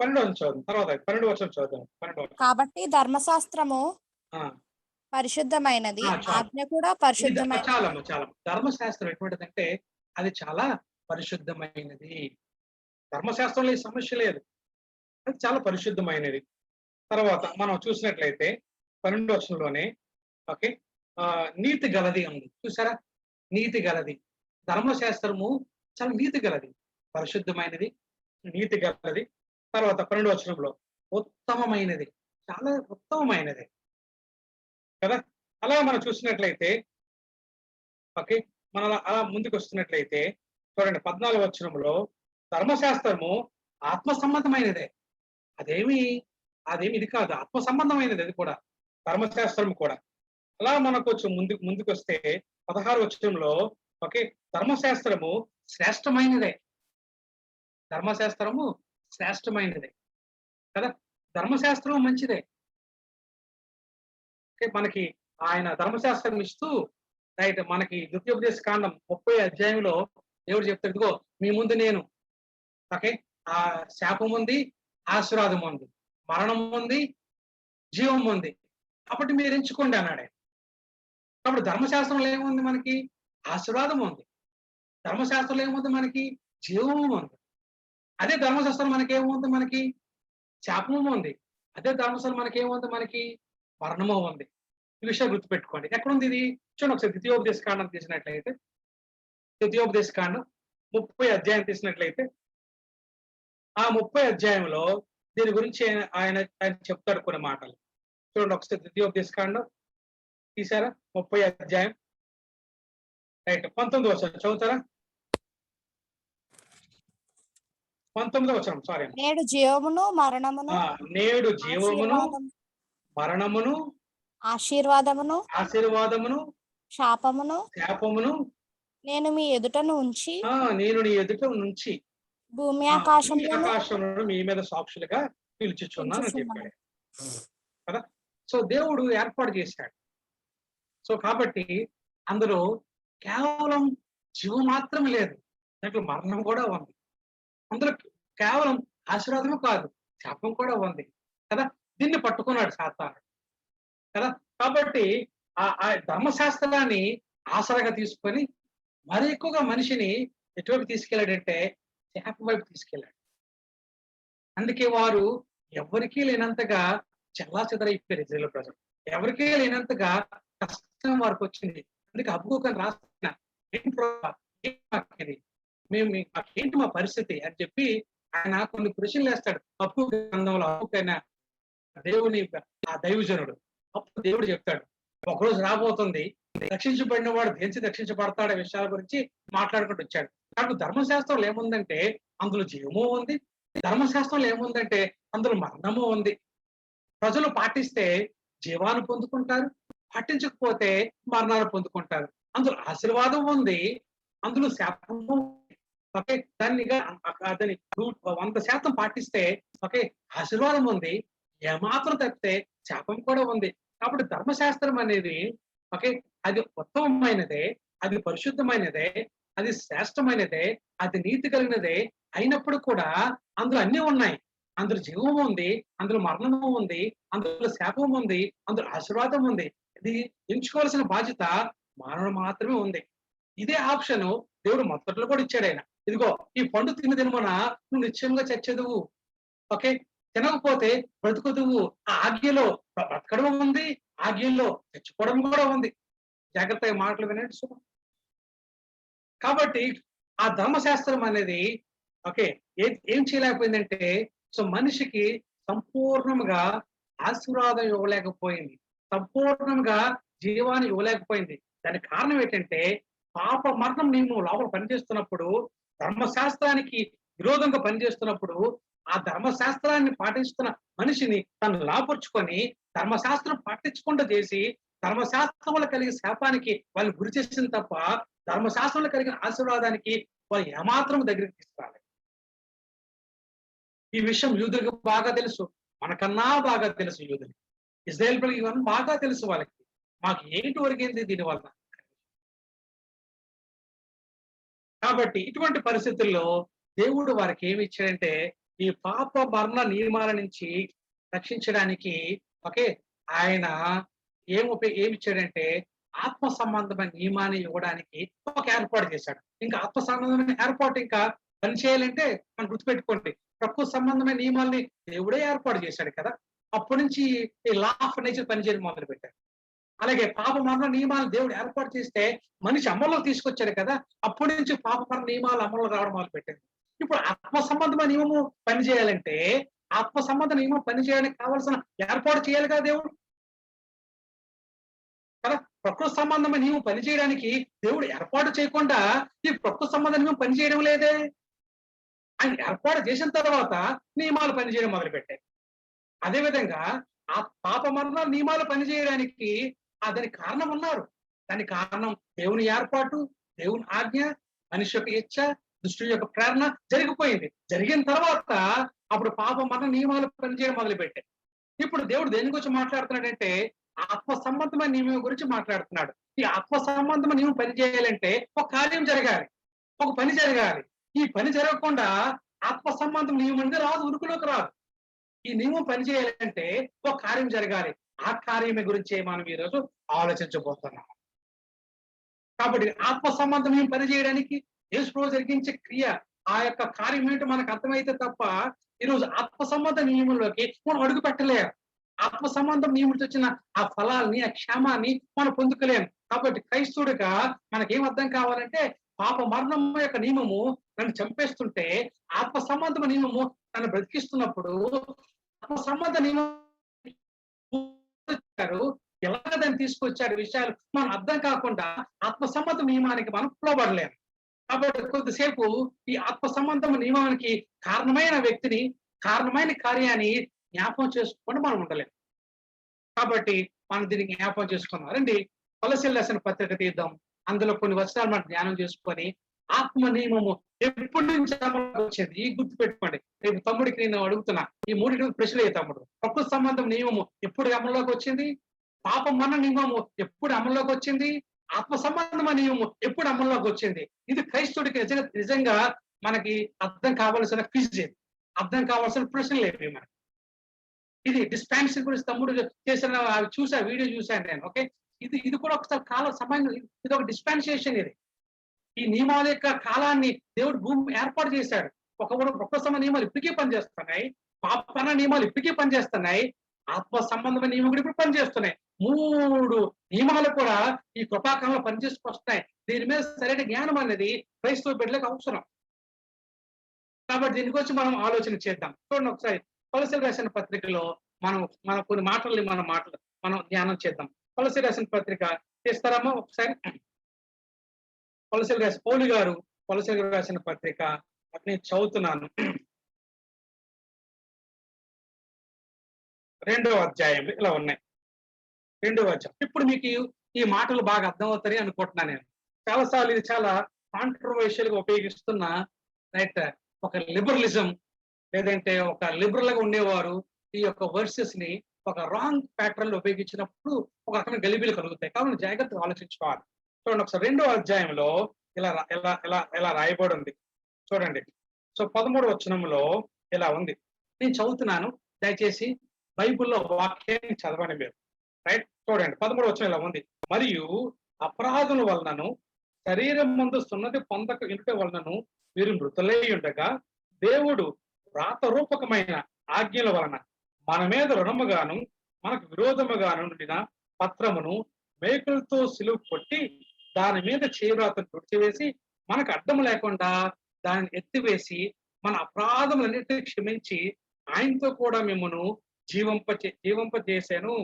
12వ చదువు తర్వాత 12వ వచనం చదువుదాం. 12వ కాబట్టి ధర్మశాస్త్రము ఆ పరిశుద్ధమైనది, చాలు. ఆజ్ఞ కూడా పరిశుద్ధమైనది. చాలా ధర్మశాస్త్రం ఎటువంటిదంటే అది చాలా పరిశుద్ధమైనది. ధర్మశాస్త్రంలో ఈ సమస్య లేదు. అది చాలా పరిశుద్ధమైనది. తర్వాత మనం చూసినట్లయితే 12వ వచనంలోనే ఓకే నీతి గలది ఉంది. చూసారా? నీతి గలది. ధర్మశాస్త్రము చాలా నీతి గలది, పరిశుద్ధమైనది, నీతి గలది. తర్వాత 12వ వచనంలో ఉత్తమమైనది, చాలా ఉత్తమమైనది కదా. అలా మనం చూసినట్లయితే ఓకే మనం అలా ముందుకు వస్తున్నట్లయితే చూడండి 14వ వచనంలో ధర్మశాస్త్రము ఆత్మ సంబంధమైనదే. అదేమి ఇది కాదు, ఆత్మ సంబంధమైనది అది కూడా, ధర్మశాస్త్రం కూడా. అలా మనకు వచ్చి ముందుకు వస్తే 16వ వచనంలో ఓకే ధర్మశాస్త్రము శ్రేష్టమైనదే. ధర్మశాస్త్రము శ్రేష్టమైనదే కదా. ధర్మశాస్త్రం మంచిదే. మనకి ఆయన ధర్మశాస్త్రం ఇస్తూ రైట్ మనకి ద్వితీయోపదేశ కాండం 30వ అధ్యాయంలో దేవుడు చెప్తాడు, ఇదిగో మీ ముందు నేను ఓకే ఆ శాపం ఉంది, ఆశీర్వాదం ఉంది, మరణం ఉంది, జీవం ఉంది, కాబట్టి మీరు ఎంచుకోండి అన్నాడు. కాబట్టి ధర్మశాస్త్రంలో ఏముంది? మనకి ఆశీర్వాదం ఉంది. ధర్మశాస్త్రంలో ఏముంది? మనకి జీవము ఉంది. అదే ధర్మశాస్త్రం మనకేముంది? మనకి శాపము ఉంది. అదే ధర్మశాస్త్రం మనకేముంది? మనకి మరణము ఉంది. ఈ విషయాలు గుర్తుపెట్టుకోండి. ఎక్కడుంది ఇది? చూడండి ఒకసారి ద్వితీయోపదేశ కాండం తీసినట్లయితే, ద్వితీయోపదేశ కాండం 30వ అధ్యాయం తీసినట్లయితే ఆ 30వ అధ్యాయంలో దీని గురించి ఆయన చెప్తాడు కొన్ని మాటలు. చూడండి ఒకసారి ద్వితీయోపదేశ కాండం తీసారా 30వ అధ్యాయం రైట్ 19వ వచనం చదువుతారా? 19వ వచనం సారీ. నేడు జీవమును మరణమును, నేడు జీవమును మరణమును, ఆశీర్వాదమును శాపమును నేను మీ ఎదుటను ఉంచి నేను నీ ఎదుట నుంచి భూమి ఆకాశంలో మీ మీద సాక్షులుగా పిలుచుచున్నాను అని చెప్పాడు కదా. సో దేవుడు ఏర్పాటు చేశాడు. సో కాబట్టి అందులో కేవలం జీవం మాత్రం లేదు, దాంట్లో మరణం కూడా ఉంది. అందులో కేవలం ఆశీర్వాదము కాదు, శాపం కూడా ఉంది కదా. దీన్ని పట్టుకున్నాడు సాతాను కదా. కాబట్టి ఆ ధర్మశాస్త్రాన్ని ఆసరాగా తీసుకొని మరి ఎక్కువగా మనిషిని ఎటువైపు తీసుకెళ్ళాడంటే శాపం వైపు తీసుకెళ్ళాడు. అందుకే వారు ఎవరికీ లేనంతగా చెల్లాచెదరైపోయారు ఇజ్రాయేలు ప్రజలు. ఎవరికీ లేనంతగా కష్టం వారికి వచ్చింది. అందుకే హబక్కూకు రాసిన ఏంటి మా పరిస్థితి అని చెప్పి ఆయన కొన్ని ప్రశ్నలు వేస్తాడు. హబక్కూకు గ్రంథంలో హబక్కూకు దేవుని ఆ దైవజనుడు. అప్పుడు దేవుడు చెప్తాడు, ఒకరోజు రాబోతుంది, రక్షించబడిన వాడు దేనికి రక్షించబడతాడే విషయాల గురించి మాట్లాడుకుంటూ వచ్చాడు. కాబట్టి ధర్మశాస్త్రంలో ఏముందంటే అందులో జీవము ఉంది, ధర్మశాస్త్రంలో ఏముందంటే అందులో మరణము ఉంది. ప్రజలు పాటిస్తే జీవాన్ని పొందుకుంటారు, పాటించకపోతే మరణాన్ని పొందుకుంటారు. అందులో ఆశీర్వాదం ఉంది, అందులో శాపము ఉంది. ఓకే, దాన్ని 100% పాటిస్తే ఓకే ఆశీర్వాదం ఉంది, ఏమాత్రం తప్పితే శాపం కూడా ఉంది. కాబట్టి ధర్మశాస్త్రం అనేది ఓకే అది ఉత్తమమైనదే, అది పరిశుద్ధమైనదే, అది శ్రేష్టమైనదే, అది నీతి కలిగినదే అయినప్పుడు కూడా అందులో అన్నీ ఉన్నాయి. అందులో జీవము ఉంది, అందులో మరణము ఉంది, అందులో శాపం ఉంది, అందులో ఆశీర్వాదం ఉంది. ఇది ఎంచుకోవాల్సిన బాధ్యత మానవుడు మాత్రమే ఉంది. ఇదే ఆప్షన్ దేవుడు మొదట్లో కూడా ఇచ్చాడు ఆయన. ఇదిగో ఈ పండు తిని తినమన నువ్వు నిశ్చయంగా చచ్చెదవు. ఓకే, తినకపోతే బ్రతుకుదువు. ఆ ఆజ్ఞలో బ్రతకడం ఉంది, ఆజ్ఞలో చచ్చిపోవడం కూడా ఉంది. జాగ్రత్తగా మాటలు వినండి సుమ. కాబట్టి ఆ ధర్మశాస్త్రం అనేది ఓకే ఏం చేయలేకపోయిందంటే సో మనిషికి సంపూర్ణంగా ఆశీర్వాదం ఇవ్వలేకపోయింది, సంపూర్ణంగా జీవాన్ని ఇవ్వలేకపోయింది. దానికి కారణం ఏంటంటే పాప మరణం నియమం లోపల పనిచేస్తున్నప్పుడు, ధర్మశాస్త్రానికి విరోధంగా పనిచేస్తున్నప్పుడు, ఆ ధర్మశాస్త్రాన్ని పాటిస్తున్న మనిషిని తను లాపరుచుకొని ధర్మశాస్త్రం పాటించకుండా చేసి ధర్మశాస్త్రంలో కలిగే శాపానికి వాళ్ళు గురి చేసింది తప్ప ధర్మశాస్త్రంలో కలిగిన ఆశీర్వాదానికి వాళ్ళు ఏమాత్రం దగ్గరికి తీసుకురాలేదు. ఈ విషయం యూదులకు బాగా తెలుసు, మనకన్నా బాగా తెలుసు యూదులకి. ఇజ్రాయేల్ ప్రజలకు ఇవన్నీ బాగా తెలుసు వాళ్ళకి. మాకు ఏంటి ఒరిగింది దీనివల్ల. కాబట్టి ఇటువంటి పరిస్థితుల్లో దేవుడు వారికి ఏమి ఇచ్చాడంటే ఈ పాప మరణ నియమాల నుంచి రక్షించడానికి ఓకే ఆయన ఏమిచ్చాడంటే ఆత్మ సంబంధమైన నియమాన్ని ఇవ్వడానికి ఒక ఏర్పాటు చేశాడు. ఇంకా ఆత్మ సంబంధమైన ఏర్పాటు ఇంకా పని చేయాలంటే మనం గుర్తుపెట్టుకోండి, ప్రకృతి సంబంధమైన నియమాల్ని దేవుడే ఏర్పాటు చేశాడు కదా. అప్పటి నుంచి ఈ లా ఆఫ్ నేచర్ పనిచేయడం మొదలు పెట్టారు. అలాగే పాప మరణ నియమాలు దేవుడు ఏర్పాటు చేస్తే మనిషి అమల్లో తీసుకొచ్చాడు కదా, అప్పటి నుంచి పాప మరణ నియమాలు అమల్లో రావడం మొదలు పెట్టింది. ఇప్పుడు ఆత్మ సంబంధమైన నియమము పనిచేయాలంటే ఆత్మ సంబంధ నియమం పనిచేయడానికి కావాల్సిన ఏర్పాటు చేయాలి కదా దేవుడు కదా. ప్రకృతి సంబంధమైన నియమం పనిచేయడానికి దేవుడు ఏర్పాటు చేయకుండా ఈ ప్రకృతి సంబంధ నియమం పనిచేయడం లేదే. ఆయన ఏర్పాటు చేసిన తర్వాత నియమాలు పనిచేయడం మొదలుపెట్టాయి. అదేవిధంగా ఆ పాప మరణ నియమాలు పనిచేయడానికి దానికి కారణం ఉన్నారు. దానికి కారణం దేవుని ఏర్పాటు, దేవుని ఆజ్ఞ, మనిషి యొక్క ఇచ్చ, దుష్టుని యొక్క ప్రేరణ జరిగిపోయింది. జరిగిన తర్వాత అప్పుడు పాప మరణ నియమాలు పనిచేయడం మొదలుపెట్టాయి. ఇప్పుడు దేవుడు దేని గురించి మాట్లాడుతున్నాడంటే ఆత్మ సంబంధమైన నియమం గురించి మాట్లాడుతున్నాడు. ఈ ఆత్మ సంబంధమైన నియమం పనిచేయాలంటే ఒక కార్యం జరగాలి, ఒక పని జరగాలి. ఈ పని జరగకుండా ఆత్మ సంబంధం నియమం అనేది రాదు, ఉరుకులోకి రాదు. ఈ నియమం పనిచేయాలంటే ఒక కార్యం జరగాలి. ఆ కార్యమే గురించి మనం ఈరోజు ఆలోచించబోతున్నాం. కాబట్టి ఆత్మ సంబంధం నియమం పనిచేయడానికి యేసు జరిగించే క్రియ, ఆ యొక్క కార్యం ఏంటో మనకు అర్థమైతే తప్ప ఈరోజు ఆత్మ సంబంధ నియమంలోకి మనం అడుగు పెట్టలేము. ఆత్మ సంబంధం నియమం వచ్చిన ఆ ఫలాల్ని, ఆ క్షేమాన్ని మనం పొందుకోలేము. కాబట్టి క్రైస్తవుడిగా మనకేం అర్థం కావాలంటే పాప మరణం యొక్క నియమము నన్ను చంపేస్తుంటే ఆత్మ సంబంధం నియమము నన్ను బ్రతికిస్తున్నప్పుడు ఆత్మ సంబంధ నియమం ఎలాగ దాన్ని తీసుకొచ్చాడు విషయాలు మనం అర్థం కాకుండా ఆత్మ సంబంధ నియమానికి మనం లోబడలేము. కాబట్టి కొద్దిసేపు ఈ ఆత్మ సంబంధం నియమానికి కారణమైన వ్యక్తిని, కారణమైన కార్యాన్ని జ్ఞాపకం చేసుకొని మనం ఉండలేము. కాబట్టి మనం దీన్ని జ్ఞాపకం చేసుకున్నాం. రండి కొలస్సీయులకు రాసిన పత్రిక తీద్దాం. అందులో కొన్ని వచనాలు మనం జ్ఞానం చేసుకొని ఆత్మ నియమము ఎప్పటి నుంచి అమలులోకి వచ్చేది ఈ గుర్తు పెట్టుకోండి. రేపు తమ్ముడికి నేను అడుగుతున్నా, ఈ మూడింటి ప్రశ్నలే తమ్ముడు. ప్రకృతి సంబంధం నియమము ఎప్పుడు అమల్లోకి వచ్చింది? పాప మరణ నియమము ఎప్పుడు అమల్లోకి వచ్చింది? ఆత్మ సంబంధమైన నియమము ఎప్పుడు అమల్లోకి వచ్చింది? ఇది క్రైస్తవుడికి నిజంగా మనకి అర్థం కావాల్సిన క్విజ్, అర్థం కావాల్సిన ప్రశ్నలు ఏవి మనకి. ఇది డిస్పెన్సరీ గురించి తమ్ముడు చేసిన వీడియో చూశాను నేను. ఓకే, ఇది కూడా ఒకసారి కాల సమయం, ఇది ఒక డిస్పెన్సేషన్. ఇది ఈ నియమాల యొక్క కాలాన్ని దేవుడు భూమి ఏర్పాటు చేశాడు. ఒక్క సమయ నియమాలు ఇప్పటికీ పనిచేస్తున్నాయి, పాపన నియమాలు ఇప్పటికీ పనిచేస్తున్నాయి, ఆత్మ సంబంధమైన నియమం కూడా ఇప్పుడు పనిచేస్తున్నాయి. 3 నియమాలు కూడా ఈ కృపాకాలంలో పనిచేసుకొస్తున్నాయి. దీని మీద సరైన జ్ఞానం అనేది క్రైస్తవ బిడ్డలకు అవసరం. కాబట్టి దీని గురించి మనం ఆలోచన చేద్దాం. చూడండి ఒకసారి కొలస్సీయులకు రాసిన పత్రికలో మన కొన్ని మాటల్ని మనం ధ్యానం చేద్దాం. కొలస్సీయులకు రాసిన పత్రిక తీస్తారమ్మా ఒకసారి. పౌలు గారు కొలస్సీయులకు రాసిన పత్రిక నేను చదువుతున్నాను. 2వ అధ్యాయం ఇలా ఉన్నాయి. రెండవ అధ్యాయం. ఇప్పుడు మీకు ఈ మాటలు బాగా అర్థమవుతాయి అనుకుంటున్నాను నేను. చాలాసార్లు ఇది చాలా కాంట్రవర్షియల్ గా ఉపయోగిస్తున్న రైట్ ఒక లిబరలిజం లేదంటే ఒక లిబరల్ గా ఉండేవారు ఈ యొక్క వర్సెస్ ని ఒక రాంగ్ ప్యాటర్న్ లో ఉపయోగించినప్పుడు ఒక రకమైన గలిబీలు కలుగుతాయి. కాబట్టి జాగ్రత్తగా ఆలోచించుకోవాలి. చూడండి ఒకసారి 2వ అధ్యాయంలో ఇలా రాయబడి ఉంది చూడండి. సో 13వ వచనంలో ఇలా ఉంది. నేను చదువుతున్నాను, దయచేసి బైబిల్లో వాక్యాన్ని చదవండి మీరు. రైట్, చూడండి 13వ వచనం ఇలా ఉంది. మరియు అపరాధుల వలనను శరీరం ముందు సున్నతి పొందక ఇంట వలనను వీరు మృతులై ఉండగా దేవుడు రాతరూపకమైన ఆజ్ఞల వలన మన మీద రుణముగాను మనకు విరోధముగాను ఉండిన పత్రమును మేకులతో సిలువ కొట్టి దాని మీద చేవ్రాతను తుడిచివేసి మనకు అడ్డం లేకుండా దాన్ని ఎత్తివేసి మన అపరాధములన్నిటినీ క్షమించి ఆయనతో కూడా మిమ్మను జీవింపజేశాను.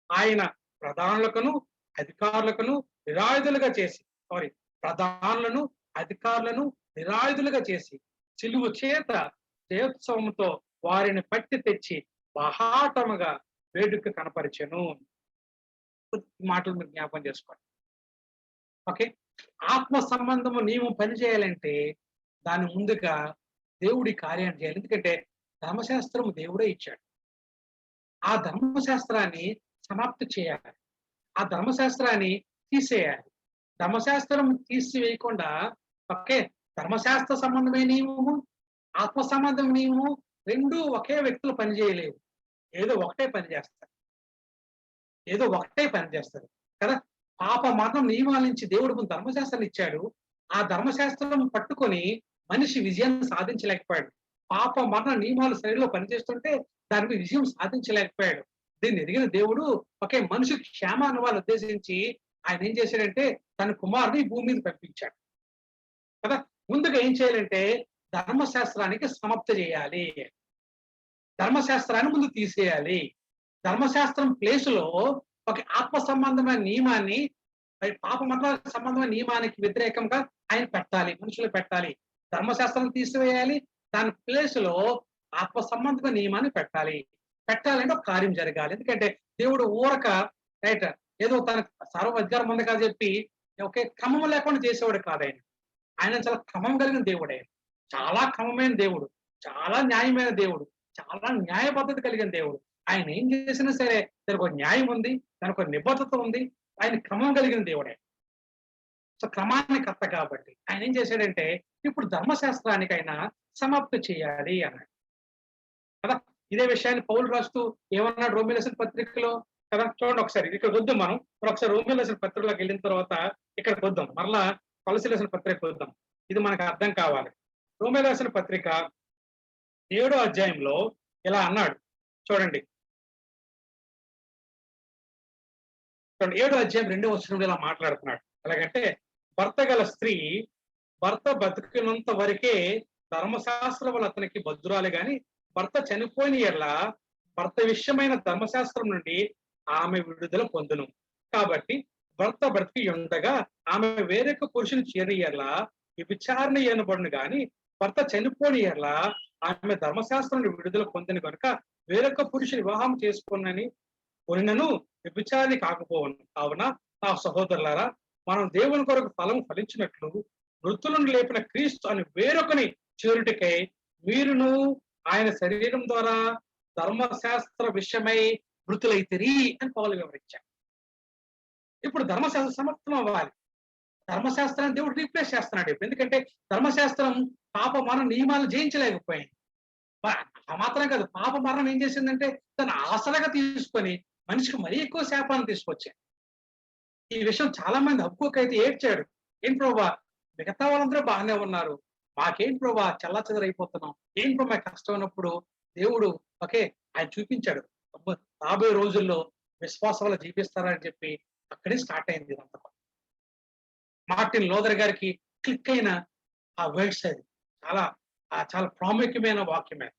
ఆయన ప్రధానులకును అధికారులకును నిరాయుధులుగా చేసి ప్రధానులను అధికారులను నిరాయుధులుగా చేసి సిలువ చేత జయోత్సవంతో వారిని పట్టి తెచ్చి బహాటముగా వేడుక కనపరిచెను. మాటలు మీరు జ్ఞాపకం చేసుకోండి. ఓకే, ఆత్మ సంబంధము నీవు పనిచేయాలంటే దాని ముందుగా దేవుడి కార్యాన్ని చేయాలి. ఎందుకంటే ధర్మశాస్త్రము దేవుడే ఇచ్చాడు. ఆ ధర్మశాస్త్రాన్ని సమాప్తి చేయాలి, ఆ ధర్మశాస్త్రాన్ని తీసేయాలి. ధర్మశాస్త్రం తీసివేయకుండా ఓకే ధర్మశాస్త్ర సంబంధమైన నియమము ఆత్మ సంబంధం నియమము రెండు ఒకే వ్యక్తులు పనిచేయలేవు. ఏదో ఒకటే పనిచేస్తారు కదా. పాప మరణం నియమాల నుంచి దేవుడు ధర్మశాస్త్రాన్ని ఇచ్చాడు. ఆ ధర్మశాస్త్రం పట్టుకొని మనిషి విజయాన్ని సాధించలేకపోయాడు. పాప మరణ నియమాలు శరీరంలో పనిచేస్తుంటే దానికి విజయం సాధించలేకపోయాడు. దీన్ని ఎదిగిన దేవుడు ఒకే మనిషి క్షేమాన్ని వాళ్ళు ఉద్దేశించి ఆయన ఏం చేశాడంటే తన కుమారుని భూమి మీద పంపించాడు కదా. ముందుగా ఏం చేయాలంటే ధర్మశాస్త్రానికి సమాప్తి చేయాలి, ధర్మశాస్త్రాన్ని ముందు తీసేయాలి. ధర్మశాస్త్రం ప్లేసులో ఒక ఆత్మ సంబంధమైన నియమాన్ని పాప మరణ సంబంధమైన నియమానికి వ్యతిరేకంగా ఆయన పెట్టాలి, మనుషులు పెట్టాలి. ధర్మశాస్త్రం తీసివేయాలి, దాని ప్లేసులో ఆత్మ సంబంధమైన నియమాన్ని పెట్టాలంటే ఒక కార్యం జరగాలి. ఎందుకంటే దేవుడు ఊరక రైట్ ఏదో తన సర్వ అధికారం ఉంది కదా చెప్పి ఒకే క్రమం లేకుండా చేసేవాడు కాదు. ఆయన చాలా క్రమం కలిగిన దేవుడు. ఆయన చాలా క్రమమైన దేవుడు, చాలా న్యాయమైన దేవుడు, చాలా న్యాయ పద్ధతి కలిగిన దేవుడు. ఆయన ఏం చేసినా సరే దానికి ఒక న్యాయం ఉంది, దానికి ఒక నిబద్ధత ఉంది. ఆయన క్రమం కలిగిన దేవుడే. సో క్రమాన్ని కర్త కాబట్టి ఆయన ఏం చేశాడంటే ఇప్పుడు ధర్మశాస్త్రానికి ఆయన సమాప్తి చేయాలి అన్నాడు కదా. ఇదే విషయాన్ని పౌలు రాస్తూ ఏమన్నాడు రోమీయులకు రాసిన పత్రికలో కదా. చూడండి ఒకసారి ఇక్కడ వద్దాం, మనం ఒకసారి రోమీయులకు రాసిన పత్రికలోకి వెళ్ళిన తర్వాత ఇక్కడికి వద్దాం, మరలా కొలస్సీయులకు రాసిన పత్రిక వద్దాం. ఇది మనకు అర్థం కావాలి. రోమీయులకు రాసిన పత్రిక 7వ అధ్యాయంలో ఇలా అన్నాడు చూడండి. 7వ అధ్యాయం 2వ వచనంలో ఇలా మాట్లాడుతున్నాడు. ఎలాగంటే భర్త గల స్త్రీ భర్త బతికినంత వరకే ధర్మశాస్త్రం వల్ల అతనికి బద్దురాలి గాని భర్త చనిపోయిన ఎడల భర్త విషయమైన ధర్మశాస్త్రం నుండి ఆమె విడుదల పొందును. కాబట్టి భర్త బ్రతికి ఉండగా ఆమె వేరొక పురుషుని చేరి ఎడల విచారణ చేయబడును గాని భర్త చనిపోని ఎడల ఆమె ధర్మశాస్త్రం విడుదల పొందిన కనుక వేరొక పురుషుని వివాహం చేసుకున్నని కొనినను విచారణ కాకపోవను. కావున నా సహోదరులారా, మనం దేవుని కొరకు ఫలం ఫలించినట్లు మృతులను లేపిన క్రీస్తు అని వేరొకని చేరుటికై మీరును ఆయన శరీరం ద్వారా ధర్మశాస్త్ర విషయమై మృతులైతిరి అని పౌలు వివరించారు. ఇప్పుడు ధర్మశాస్త్రం సమాప్తం అవ్వాలి. ధర్మశాస్త్రాన్ని దేవుడు రీప్లేస్ చేస్తున్నాడు. ఎందుకంటే ధర్మశాస్త్రం పాప మరణ నియమాలు జయించలేకపోయింది. ఆ మాత్రం కాదు, పాప మరణం ఏం చేసిందంటే తన ఆసరగా తీసుకొని మనిషికి మరీ ఎక్కువ శాపాన్ని తీసుకొచ్చాడు. ఈ విషయం చాలా మంది హక్కుకైతే ఏడ్చాడు. ఏం ప్రభా మిగతా వాళ్ళందరూ బాగానే ఉన్నారు, మాకేం ప్రభా చల్లచెదరైపోతున్నాం, ఏం ప్రభా కష్టం ఉన్నప్పుడు దేవుడు ఓకే ఆయన చూపించాడు. రాబోయే రోజుల్లో విశ్వాసం వల్ల జీవిస్తారని చెప్పి అక్కడే స్టార్ట్ అయింది ఇదంతా. మార్టిన్ లోదర్ గారికి క్లిక్ అయిన ఆ వర్డ్స్ అది చాలా ప్రాముఖ్యమైన వాక్యమే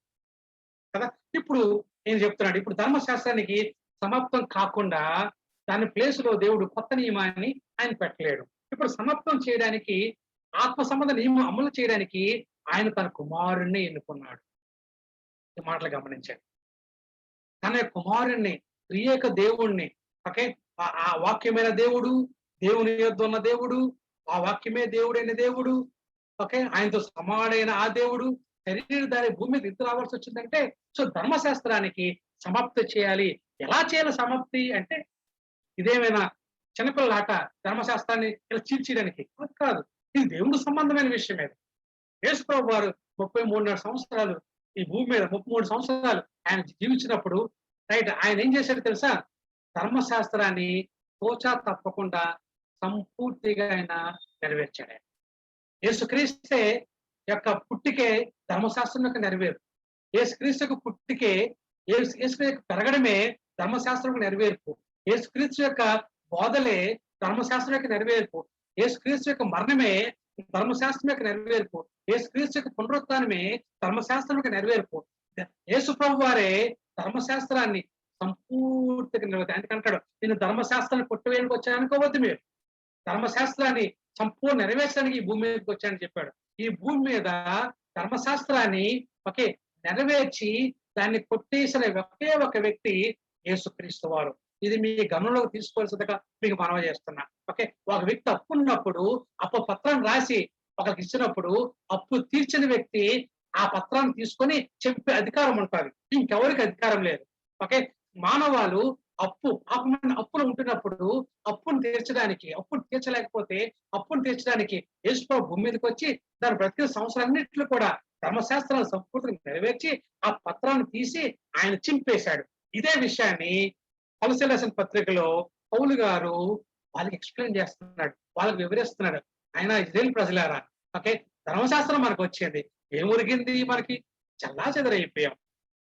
కదా. ఇప్పుడు నేను చెప్తున్నాడు, ఇప్పుడు ధర్మశాస్త్రానికి సమాప్తం కాకుండా దాని ప్లేస్ లో దేవుడు కొత్త నియమాన్ని ఆయన పెట్టలేడు. ఇప్పుడు సమాప్తం చేయడానికి ఆత్మ సంబంధ నియమం అమలు చేయడానికి ఆయన తన కుమారుణ్ణి ఎన్నుకున్నాడు. ఈ మాటలు గమనించండి. తన కుమారుణ్ణి త్రియేక దేవుణ్ణి ఓకే. ఆ వాక్యమైన దేవుడు, దేవుని యొద్ద ఉన్న దేవుడు, ఆ వాక్యమే దేవుడైన దేవుడు, ఓకే. ఆయనతో సమానమైన ఆ దేవుడు శరీరధారి భూమి మీద ఎందుకు రావాల్సి వచ్చిందంటే, సో ధర్మశాస్త్రానికి సమాప్తి చేయాలి. ఎలా చేయాలి సమాప్తి అంటే, ఇదేమైనా చిన్నపిల్లల ఆట ధర్మశాస్త్రాన్ని ఇలా చీల్చేయడానికి కాదు. ఇది దేవుడు సంబంధమైన విషయమే. యేసుప్రభు వారు 33 సంవత్సరాలు ఈ భూమి మీద 33 సంవత్సరాలు ఆయన జీవించినప్పుడు రైట్ ఆయన ఏం చేశాడో తెలుసా? ధర్మశాస్త్రాన్ని తూచా తప్పకుండా సంపూర్తిగా ఆయన నెరవేర్చాడు. యేసుక్రీస్తే యొక్క పుట్టికే ధర్మశాస్త్రం యొక్క నెరవేరు. యేసుక్రీస్తు యొక్క పుట్టికే యేసు యొక్క పెరగడమే ధర్మశాస్త్రం యొక్క నెరవేర్పు. యేసుక్రీస్తు యొక్క బోధలే ధర్మశాస్త్రం యొక్క నెరవేర్పు. యేసుక్రీస్తు యొక్క మరణమే ధర్మశాస్త్రం యొక్క నెరవేర్పు. యేసుక్రీస్తు యొక్క పునరుత్థానమే ధర్మశాస్త్రం యొక్క నెరవేర్పు. యేసు ప్రభు వారే ధర్మశాస్త్రాన్ని సంపూర్తిగా నెరవేర్చారు. అందుకంటాడు, నేను ధర్మశాస్త్రాన్ని కొట్టివేయడానికి వచ్చాను అనుకోవద్దు మీరు. ధర్మశాస్త్రాన్ని సంపూర్ణ నెరవేర్చడానికి ఈ భూమి మీదకి వచ్చానని చెప్పాడు. ఈ భూమి మీద ధర్మశాస్త్రాన్ని ఒకే నెరవేర్చి దాన్ని కొట్టేసిన ఒకే ఒక వ్యక్తి యేసుక్రీస్తు వారు. ఇది మీ గమనంలోకి తీసుకోవాల్సిందిగా మీకు మనవి చేస్తున్నా. ఓకే. ఒక వ్యక్తి అప్పు ఉన్నప్పుడు అప్పు పత్రాన్ని రాసి ఒకరికి ఇచ్చినప్పుడు అప్పు తీర్చిన వ్యక్తి ఆ పత్రాన్ని తీసుకొని చెప్పే అధికారం ఉంటుంది. ఇంకెవరికి అధికారం లేదు. ఓకే. మానవాళు పాపమైన అప్పులు ఉంటున్నప్పుడు అప్పును తీర్చలేకపోతే అప్పును తీర్చడానికి యేసుప్రభు భూమి మీదకి వచ్చి దాని బ్రతికిన సంవత్సరాలన్నింటిలో కూడా ధర్మశాస్త్రాలు సంపూర్తిగా నెరవేర్చి ఆ పత్రాన్ని తీసి ఆయన చింపేశాడు. ఇదే విషయాన్ని కొలస్సీయులకు రాసిన పత్రికలో పౌలు గారు వాళ్ళకి ఎక్స్ప్లెయిన్ చేస్తున్నాడు, వాళ్ళకి వివరిస్తున్నాడు. ఆయన ఇజ్రాయేల్ ప్రజలారా, ఓకే, ధర్మశాస్త్రం మనకు వచ్చింది, ఏం ఒరిగింది? మనకి చెల్లాచెదరైపోయాం,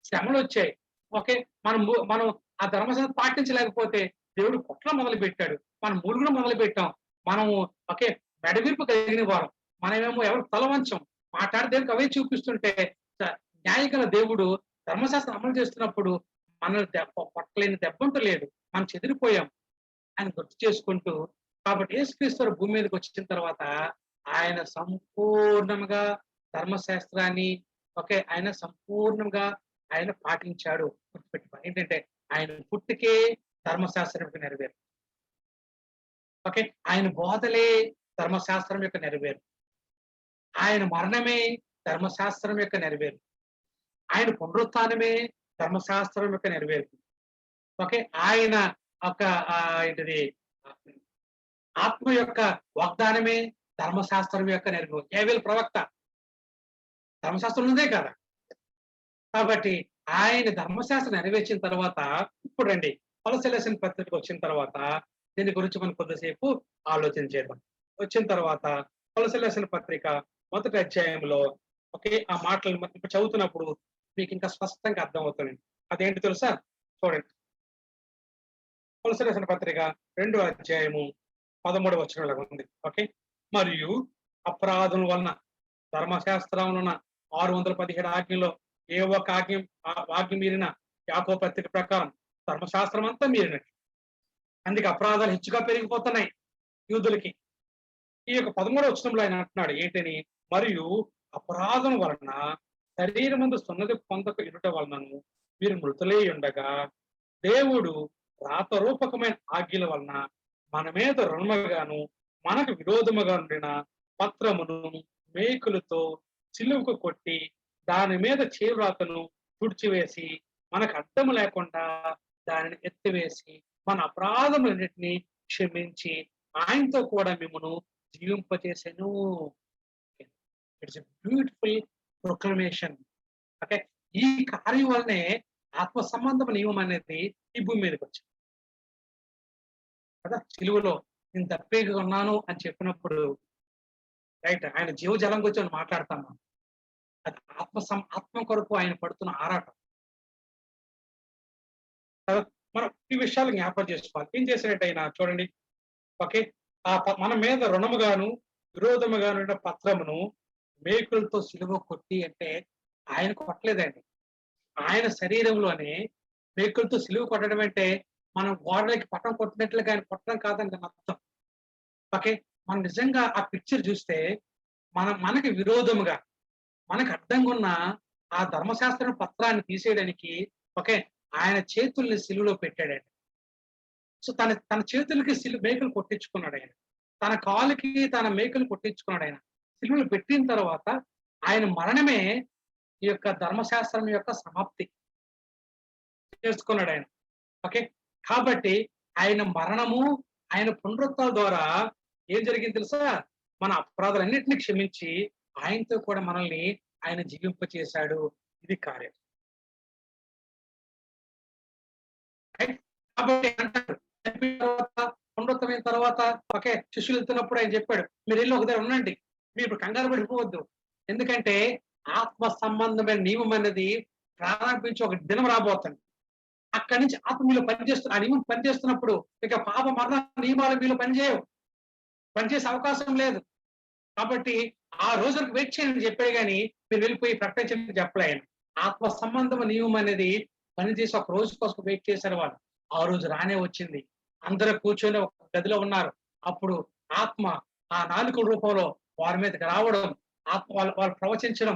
శ్రమలు వచ్చాయి. ఓకే, మనం ఆ ధర్మశాస్త్రం పాటించలేకపోతే దేవుడు కొట్ల మొదలు పెట్టాడు, మనం మూలుగులు మొదలు పెట్టాం, మనము ఓకే మెడవిరుపు కలిగిన వారం, మనమేమో ఎవరు తలవంచం, మాట్లాడేందుకు అవే చూపిస్తుంటే న్యాయగల దేవుడు ధర్మశాస్త్రం అమలు చేస్తున్నప్పుడు మనల్ని కొట్టలేని దెబ్బంటూ లేదు, మనం చెదిరిపోయాం అని గుర్తు చేసుకుంటూ, కాబట్టి యేసుక్రీస్తు భూమి మీదకి వచ్చిన తర్వాత ఆయన సంపూర్ణంగా ధర్మశాస్త్రాన్ని ఆయన సంపూర్ణంగా ఆయన పాటించాడు. గుర్తుపెట్టుకోండి, ఏంటంటే ఆయన పుట్టికే ధర్మశాస్త్రం యొక్క నెరవేరు. ఓకే, ఆయన బోధలే ధర్మశాస్త్రం యొక్క నెరవేరు. ఆయన మరణమే ధర్మశాస్త్రం యొక్క నెరవేరు. ఆయన పునరుత్థానమే ధర్మశాస్త్రం యొక్క నెరవేర్పు. ఓకే, ఆయన ఒక ఏంటిది ఆత్మ యొక్క వాగ్దానమే ధర్మశాస్త్రం యొక్క నెరవేర్పు. యోవేలు ప్రవక్త ధర్మశాస్త్రం ఉందే కదా. కాబట్టి ఆయన ధర్మశాస్త్రం నెరవేర్చిన తర్వాత ఇప్పుడు రండి కొలస్సీయులకు రాసిన పత్రిక వచ్చిన తర్వాత దీని గురించి మనం కొద్దిసేపు ఆలోచన చేద్దాం. వచ్చిన తర్వాత కొలస్సీయులకు రాసిన పత్రిక 1వ అధ్యాయంలో ఆ మాటలు ఇప్పుడు చదువుతున్నప్పుడు మీకు ఇంకా స్పష్టంగా అర్థమవుతుంది. అదేంటి తెలుసా? చూడండి, కొలస్సీయులకు రాసిన పత్రిక 2వ అధ్యాయము 13వ వచనంలో ఉంది. ఓకే, మరియు అపరాధం వలన ధర్మశాస్త్రంలో 617 ఆజ్ఞలో ఏ ఒక్క ఆజ్ఞ మీరిన యాకోబు పత్రిక ప్రకారం ధర్మశాస్త్రం అంతా మీరినట్టు. అందుకే అపరాధాలు హెచ్చుగా పెరిగిపోతున్నాయి యూదులకి. ఈ యొక్క 13వ వచనంలో ఆయన అంటున్నాడు ఏంటని, మరియు అపరాధం వలన శరీరమందు సున్నతి పొందక ఇరుట వలనను మీరు మృతులై ఉండగా దేవుడు రాతరూపకమైన ఆజ్ఞల వలన మన మీద రుణముగాను మనకు విరోధముగా ఉండిన పత్రమును మేకులతో చిలువకు కొట్టి దాని మీద చేరురాతను తుడిచివేసి మనకు అడ్డము లేకుండా దానిని ఎత్తివేసి మన అపరాధములన్నిటినీ క్షమించి ఆయనతో కూడా మిమ్మను జీవింపజేసాను. It's a beautiful proclamation. Okay, ఈ కార్యం వల్లనే ఆత్మ సంబంధం నియమం అనేది ఈ భూమి మీదకి వచ్చింది కదా. సిలువలో నేను తప్పేగా ఉన్నాను అని చెప్పినప్పుడు రైట్ ఆయన జీవజలం గురించి మాట్లాడతాం. అది ఆత్మ కొరకు ఆయన పడుతున్న ఆరాటం. మనం ఈ విషయాలు జ్ఞాపకం చేసుకోవాలి. ఏం చేసినట్టు ఆయన చూడండి, ఓకే, మన మీద రుణముగాను విరోధముగాను పత్రమును మేకులతో సిలువ కొట్టి అంటే ఆయన కొట్టలేదండి. ఆయన శరీరంలోనే మేకులతో సిలువ కొట్టడం అంటే మనం గోడలకి పట్టం కొట్టినట్లుగా ఆయన కొట్టడం కాదని అర్థం. ఓకే, మనం నిజంగా ఆ పిక్చర్ చూస్తే మనకి విరోధముగా మనకు అడ్డంగా ఉన్న ఆ ధర్మశాస్త్రం పత్రాన్ని తీసేయడానికి ఆయన చేతుల్ని సిలువలో పెట్టాడండి. సో తన చేతులకి మేకులు కొట్టించుకున్నాడు ఆయన. తన కాలుకి తన మేకులు కొట్టించుకున్నాడు ఆయన. సిలువలు పెట్టిన తర్వాత ఆయన మరణమే ఈ యొక్క ధర్మశాస్త్రం యొక్క సమాప్తి చేసుకున్నాడు ఆయన. ఓకే. కాబట్టి ఆయన మరణము, ఆయన పునరుత్థానం ద్వారా ఏం జరిగింది తెలుసా? మన అపరాధాలన్నింటినీ క్షమించి ఆయనతో కూడా మనల్ని ఆయన జీవింపచేశాడు. ఇది కార్యం. కాబట్టి అంటారు చనిపోయిన తర్వాత, పునరుత్తమైన తర్వాత ఓకే శిష్యులు వెళ్తున్నప్పుడు ఆయన చెప్పాడు, మీరు వెళ్ళి ఒక దగ్గర ఉండండి, మీరు ఇప్పుడు కంగారు పడిపోవద్దు. ఎందుకంటే ఆత్మ సంబంధమైన నియమం అనేది ప్రారంభించి ఒక దినం రాబోతుంది. అక్కడి నుంచి ఆత్మ మీలో పనిచేస్తున్న ఆ నియమం పనిచేస్తున్నప్పుడు ఇక పాప మరణ నియమాలు మీలో పనిచేయవు, పనిచేసే అవకాశం లేదు. కాబట్టి ఆ రోజులకు వెయిట్ చేయని చెప్పాడు, కానీ మీరు వెళ్ళిపోయి ప్రపంచానికి చెప్పలేను. ఆత్మ సంబంధం నియమం అనేది పనిచేసి ఒక రోజు కోసం వెయిట్ చేశారు వాళ్ళు. ఆ రోజు రానే వచ్చింది. అందరూ కూర్చొని ఒక గదిలో ఉన్నారు. అప్పుడు ఆత్మ ఆ నాలుకల రూపంలో వారి మీదకి రావడం, ఆత్మ వాళ్ళు ప్రవచించడం,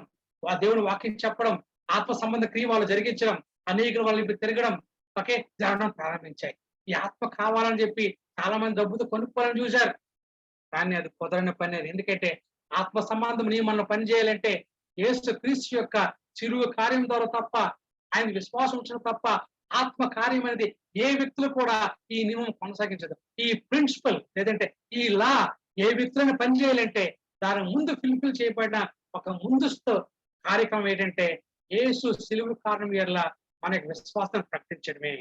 దేవుని వాక్యం చెప్పడం, ఆత్మ సంబంధ క్రియ వాళ్ళు జరిగించడం, అనేకులు వాళ్ళు తిరగడం ఓకే జరగడం ప్రారంభించాయి. ఈ ఆత్మ కావాలని చెప్పి చాలా మంది డబ్బుతో కొనుక్కోవాలని చూశారు, కానీ అది కుదరని పని. ఎందుకంటే ఆత్మ సంబంధం నియమంలో పని చేయాలంటే యేసు క్రీస్తు యొక్క చిరువు కార్యం ద్వారా తప్ప, ఆయన విశ్వాసం ఉంచడం తప్ప ఆత్మ కార్యం అనేది ఏ వ్యక్తులు కూడా ఈ నియమం కొనసాగించదు. ఈ ప్రిన్సిపల్ లేదంటే ఈ లా ఏ వ్యక్తులను పని చేయాలంటే దాని ముందు ఫిల్ఫిల్ చేయబడిన ఒక ముందస్తు కార్యక్రమం ఏంటంటే యేసు సిలువ కారణం వల్ల మనకి విశ్వాసం ప్రకటించడమే.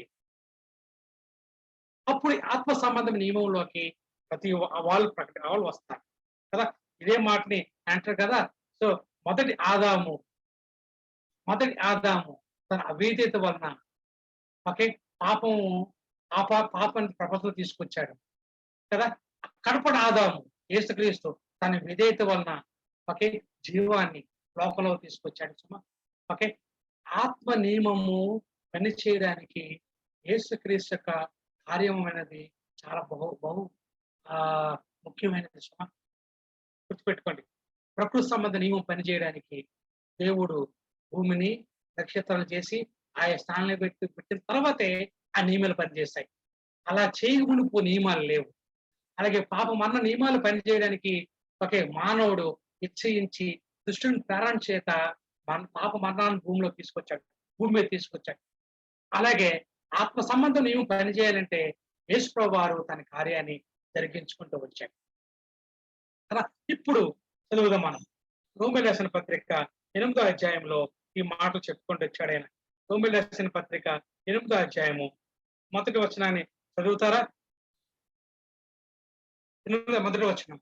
అప్పుడు ఆత్మ సంబంధం నియమంలోకి ప్రతి వాళ్ళు వస్తారు కదా. ఇదే మాటని అంటారు కదా. సో మొదటి ఆదాము తన అవిధేయత వలన ఓకే పాపాన్ని ప్రపంచంలో తీసుకొచ్చాడు కదా. కడపటి ఆదాము యేసుక్రీస్తు తన విధేయత వలన ఓకే జీవాన్ని లోకంలో తీసుకొచ్చాడు సుమా. ఓకే ఆత్మ నియమము పని చేయడానికి యేసుక్రీస్తు యొక్క కార్యం అనేది చాలా బహు ముఖ్యమైనది సుమా. గుర్తుపెట్టుకోండి, ప్రకృతి సంబంధ నియమం పనిచేయడానికి దేవుడు భూమిని నక్షత్రాలు చేసి ఆయా స్థానంలో పెట్టిన తర్వాతే ఆ నియమాలు పనిచేస్తాయి. అలా చేయమునుపు నియమాలు లేవు. అలాగే పాపమన్న నియమాలు పనిచేయడానికి ఒకే మానవుడు నిశ్చయించి దుష్టుని ప్రేరణ చేత పాప మరణాన్ని భూమి మీద తీసుకొచ్చాడు. అలాగే ఆత్మ సంబంధం నియమం పనిచేయాలంటే యేసు ప్రభువు వారు తన కార్యాన్ని జరిగించుకుంటూ వచ్చాడు కదా. ఇప్పుడు చదువుదాం మనం రోమీయులకు రాసిన పత్రిక 8వ అధ్యాయంలో ఈ మాటలు చెప్పుకుంటూ వచ్చాడు ఆయన. రోమీయులకు రాసిన పత్రిక 8వ అధ్యాయము మొదటి వచనాన్ని చదువుతారా? మొదటి వచనం,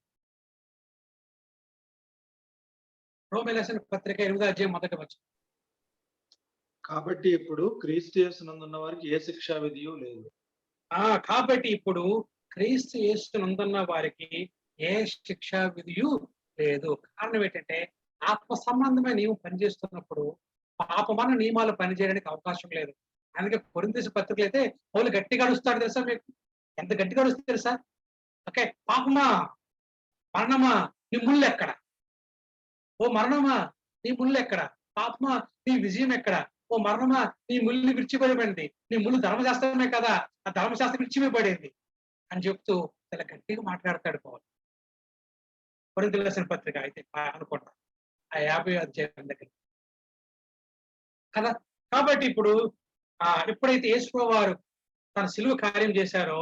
రోమీయులకు రాసిన పత్రిక 8వ అధ్యాయం మొదటి వచనం. కాబట్టి ఇప్పుడు క్రీస్తు యేసునందున్న వారికి ఏ శిక్షా విధియు లేదు. కాబట్టి ఇప్పుడు క్రీస్తు యేసునందున్న వారికి ఏ శిక్షా విధియు లేదు. కారణం ఏంటంటే ఆత్మ సంబంధమైన నియమం పనిచేస్తున్నప్పుడు పాపమన్న నియమాలు పనిచేయడానికి అవకాశం లేదు. అందుకే కొరింథీ పత్రికలు అయితే పౌలు గట్టిగా అడుస్తాడు తెలుసా మీకు? ఎంత గట్టిగా అడుస్తుంది తెలుసా? ఓకే పాపమా మరణమా నీ ముళ్ళు ఎక్కడ? ఓ మరణమా నీ ముళ్ళు ఎక్కడ? పాపమా నీ విజయం ఎక్కడ? ఓ మరణమా నీ ముళ్ళు విడిచిపోయబడింది, నీ ముళ్ళు ధర్మశాస్త్రమే కదా, ఆ ధర్మశాస్త్రం విడిచిపోయబడింది అని చెప్తూ చాలా గట్టిగా మాట్లాడతాడు పౌలు. కొరింథీయులకు రాసిన పత్రిక అయితే అనుకుంటా ఆ 50వ అధ్యాయం దగ్గర కదా. కాబట్టి ఇప్పుడు ఎప్పుడైతే యేసు వారు తన సిలువ కార్యం చేశారో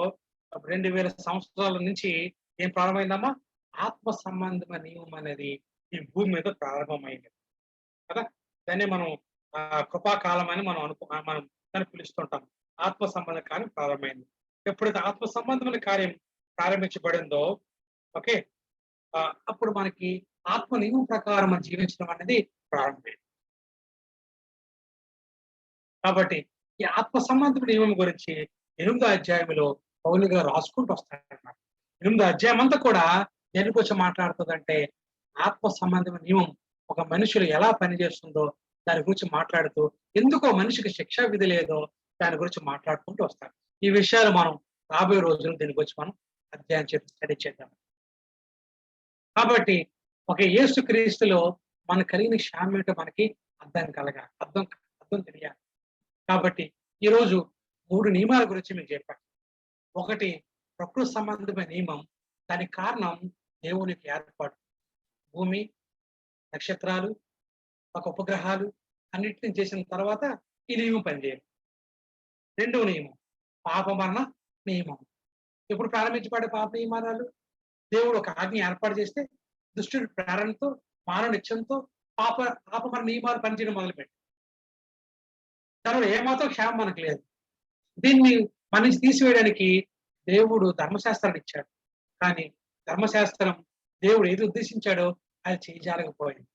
2000 సంవత్సరాల నుంచి ఏం ప్రారంభమైందమ్మా? ఆత్మ సంబంధమైన నియమం అనేది ఈ భూమి మీద ప్రారంభమైంది కదా. దాన్ని మనం కృపాకాలం అని మనం దాన్ని పిలుస్తుంటాం. ఆత్మ సంబంధ కార్యం ప్రారంభమైంది. ఎప్పుడైతే ఆత్మ సంబంధమైన కార్యం ప్రారంభించబడిందో ఓకే అప్పుడు మనకి ఆత్మ నియమం ప్రకారం మనం జీవించడం అనేది ప్రారంభమైంది. కాబట్టి ఈ ఆత్మ సంబంధ నియమం గురించి 8వ అధ్యాయంలో పౌలు గారు రాసుకుంటూ వస్తారన్నమాట. 8వ అధ్యాయం అంతా కూడా దేని గురించి మాట్లాడుతుందంటే ఆత్మ సంబంధమైన నియమం ఒక మనుషులు ఎలా పనిచేస్తుందో దాని గురించి మాట్లాడుతూ, ఎందుకో మనిషికి శిక్షా విధి లేదో దాని గురించి మాట్లాడుకుంటూ వస్తారు. ఈ విషయాలు మనం రాబోయే రోజులు దీని గురించి మనం అధ్యయనం చేసి స్టడీ చేద్దాం. కాబట్టి ఒక యేసు క్రీస్తులో మనకు కలిగిన క్షేమం ఏంటో మనకి అర్థం తెలియాలి. కాబట్టి ఈరోజు 3 నియమాల గురించి మీకు చెప్పాను. ఒకటి ప్రకృతి సంబంధమైన నియమం. దానికి కారణం దేవునికి ఏర్పాటు. భూమి, నక్షత్రాలు, ఒక ఉపగ్రహాలు అన్నిటిని చేసిన తర్వాత ఈ నియమం పనిచేయాలి. రెండవ నియమం పాప మరణ నియమం. ఎప్పుడు ప్రారంభించబడే పాప నియమాలు? దేవుడు ఒక ఆజ్ఞ ఏర్పాటు చేస్తే దుష్టుడి ప్రేరణతో, మానవ నిత్యంతో పాపమరణ నియమాలు పనిచేయడం మొదలుపెట్టి దానివల్ల ఏమాత్రం క్షేమం మనకు లేదు. దీన్ని మన నుంచి తీసివేయడానికి దేవుడు ధర్మశాస్త్రాన్ని ఇచ్చాడు. కానీ ధర్మశాస్త్రం దేవుడు ఏది ఉద్దేశించాడో అది చేయజాలకపోయింది.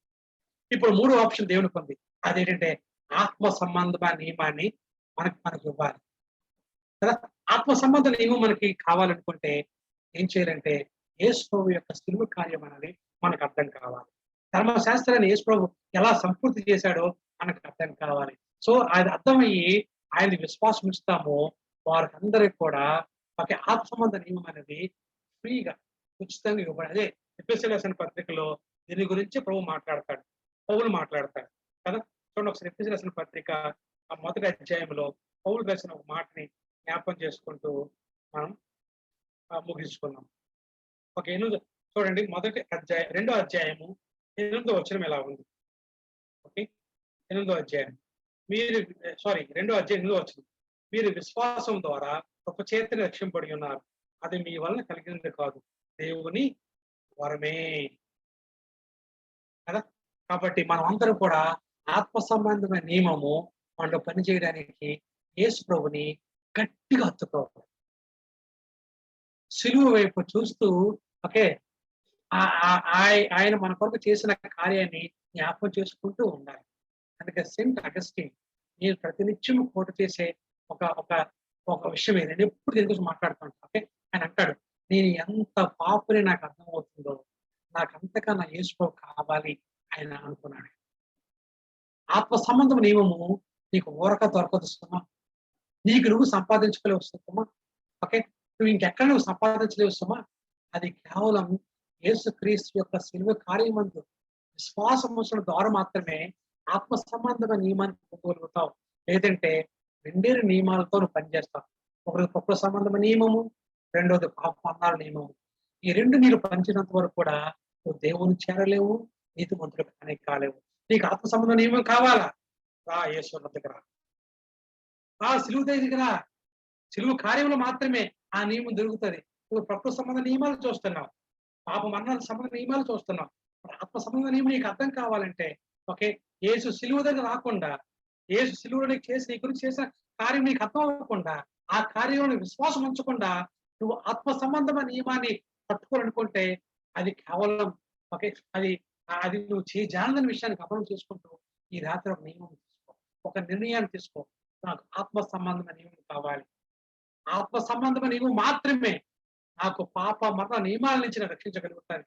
ఇప్పుడు మూడో ఆప్షన్ దేవునికి ఉంది. అదేంటంటే ఆత్మ సంబంధమైన నియమాన్ని మనకు ఇవ్వాలి కదా. ఆత్మ సంబంధ నియమం మనకి కావాలనుకుంటే ఏం చేయాలంటే యేసు ప్రభు యొక్క సిలువ కార్యం అనేది మనకు అర్థం కావాలి. ధర్మశాస్త్రాన్ని యేసు ప్రభు ఎలా సంపూర్తి చేశాడో మనకు అర్థం కావాలి. సో అది అర్థమయ్యి ఆయన విశ్వాసం ఇస్తామో వారందరికీ కూడా ఒక ఆత్మ సంబంధ నియమం అనేది ఫ్రీగా ఉచితంగా ఇవ్వబడి. అదే ఎఫెసీయులకు రాసిన పత్రికలో దీని గురించి ప్రభు మాట్లాడతాడు, పౌలు మాట్లాడతాడు కదా. చూడండి ఒకసారి ఎఫెసీయులకు రాసిన పత్రిక ఆ మొదటి అధ్యాయంలో పౌలు రాసిన ఒక మాటని జ్ఞాపకం చేసుకుంటూ మనం ముగించుకున్నాం. ఒక 8 చూడండి, మొదటి అధ్యాయం 2వ అధ్యాయము 8వ వచనం ఎలా ఉంది. ఓకే, 8వ అధ్యాయం 2వ అధ్యాయం 8వ వచనం. మీరు విశ్వాసం ద్వారా ఒక చేతిని రక్షింపబడి ఉన్నారు. అది మీ వలన కలిగినది కాదు, దేవుని వరమే కదా. కాబట్టి మనం అందరం కూడా ఆత్మ సంబంధమైన నియమము మనలో పనిచేయడానికి యేసు ప్రభుని గట్టిగా హత్తుకోవాలి. సిలువ వైపు చూస్తూ ఓకే ఆయన మన కొరకు చేసిన కార్యాన్ని జ్ఞాపకం చేసుకుంటూ ఉండాలి. అందుకే సెయింట్ అగస్టిన్ నేను ప్రతినిత్యం కోట చేసే ఒక ఒక ఒక విషయం ఏది, నేను ఎప్పుడు దీని గురించి మాట్లాడుతుంటా. ఓకే, ఆయన అంటాడు, నేను ఎంత పాపుని నాకు అర్థమవుతుందో నాకు అంతకన్నా యేసు ప్రభు కావాలి ఆయన అనుకున్నాడు. ఆత్మ సంబంధం నియమము నీకు ఊరక దొరకదు సుమా. నీకు నువ్వు సంపాదించుకోలేవు సుమా. ఓకే, నువ్వు ఇంకెక్కడ నువ్వు సంపాదించలేవు సుమా. అది కేవలం యేసుక్రీస్తు యొక్క సిలువ కార్యమందు విశ్వాసం ఉంచడం ద్వారా మాత్రమే ఆత్మ సంబంధమైన నియమాన్ని పొందగలుగుతావు. లేదంటే 2 నియమాలతో నువ్వు పనిచేస్తావు. ఒకటి ప్రకృతి సంబంధమైన నియమము, రెండోది పాప మరణాల నియమము. ఈ 2 నీరు పనిచినంత వరకు కూడా నువ్వు దేవుని చేరలేవు, నీతిమంతుడు కాలేవు. నీకు ఆత్మ సంబంధ నియమం కావాలా? రా యేసు దగ్గర, సిలువు దగ్గర. సిలువు కార్యంలో మాత్రమే ఆ నియమం దొరుకుతుంది. నువ్వు ప్రకృతి సంబంధ నియమాలు చూస్తున్నావు, పాప మరణాల సంబంధ నియమాలు చూస్తున్నావు. ఆత్మ సంబంధ నియమం నీకు అర్థం కావాలంటే ఓకే, యేసు సిలువ దగ్గర రాకుండా, యేసు సిలువలో నీ గురించి చేసిన కార్యం నీకు అర్థం అవ్వకుండా, ఆ కార్యంలో విశ్వాసం ఉంచకుండా నువ్వు ఆత్మ సంబంధమైన నియమాన్ని పట్టుకోవాలనుకుంటే అది కేవలం ఓకే, అది నువ్వు చేయజాలని విషయాన్ని గమనం చేసుకుంటూ ఈ రాత్రి ఒక నియమం తీసుకో, ఒక నిర్ణయాన్ని తీసుకో. నాకు ఆత్మ సంబంధమైన నియమం కావాలి. ఆత్మ సంబంధమైన నియమం మాత్రమే నాకు పాప మరణ నియమాల నుంచి రక్షించగలుగుతాను.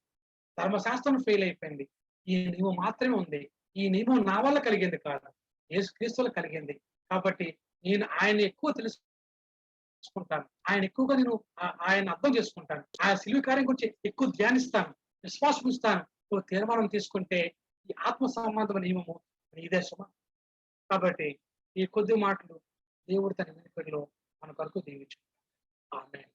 ధర్మశాస్త్రం ఫెయిల్ అయిపోయింది, ఈ నియమం మాత్రమే ఉంది. ఈ నియమం నా వల్ల కలిగింది కాదు, యేసుక్రీస్తులో కలిగింది. కాబట్టి నేను ఆయన ఎక్కువ తెలుసుకుంటాను, ఆయన ఎక్కువగా నేను ఆయన అర్థం చేసుకుంటాను, ఆ సిలువ కార్యం గురించి ఎక్కువ ధ్యానిస్తాను, విశ్వాసం ఇస్తాను. నువ్వు తీర్మానం తీసుకుంటే ఈ ఆత్మ సంబంధమైన నియమము నీదే సుమా. కాబట్టి ఈ కొద్ది మాటలు దేవుడు తన వెనుకలో మన కొరకు దీవించుకుంటాడు. ఆమేన్.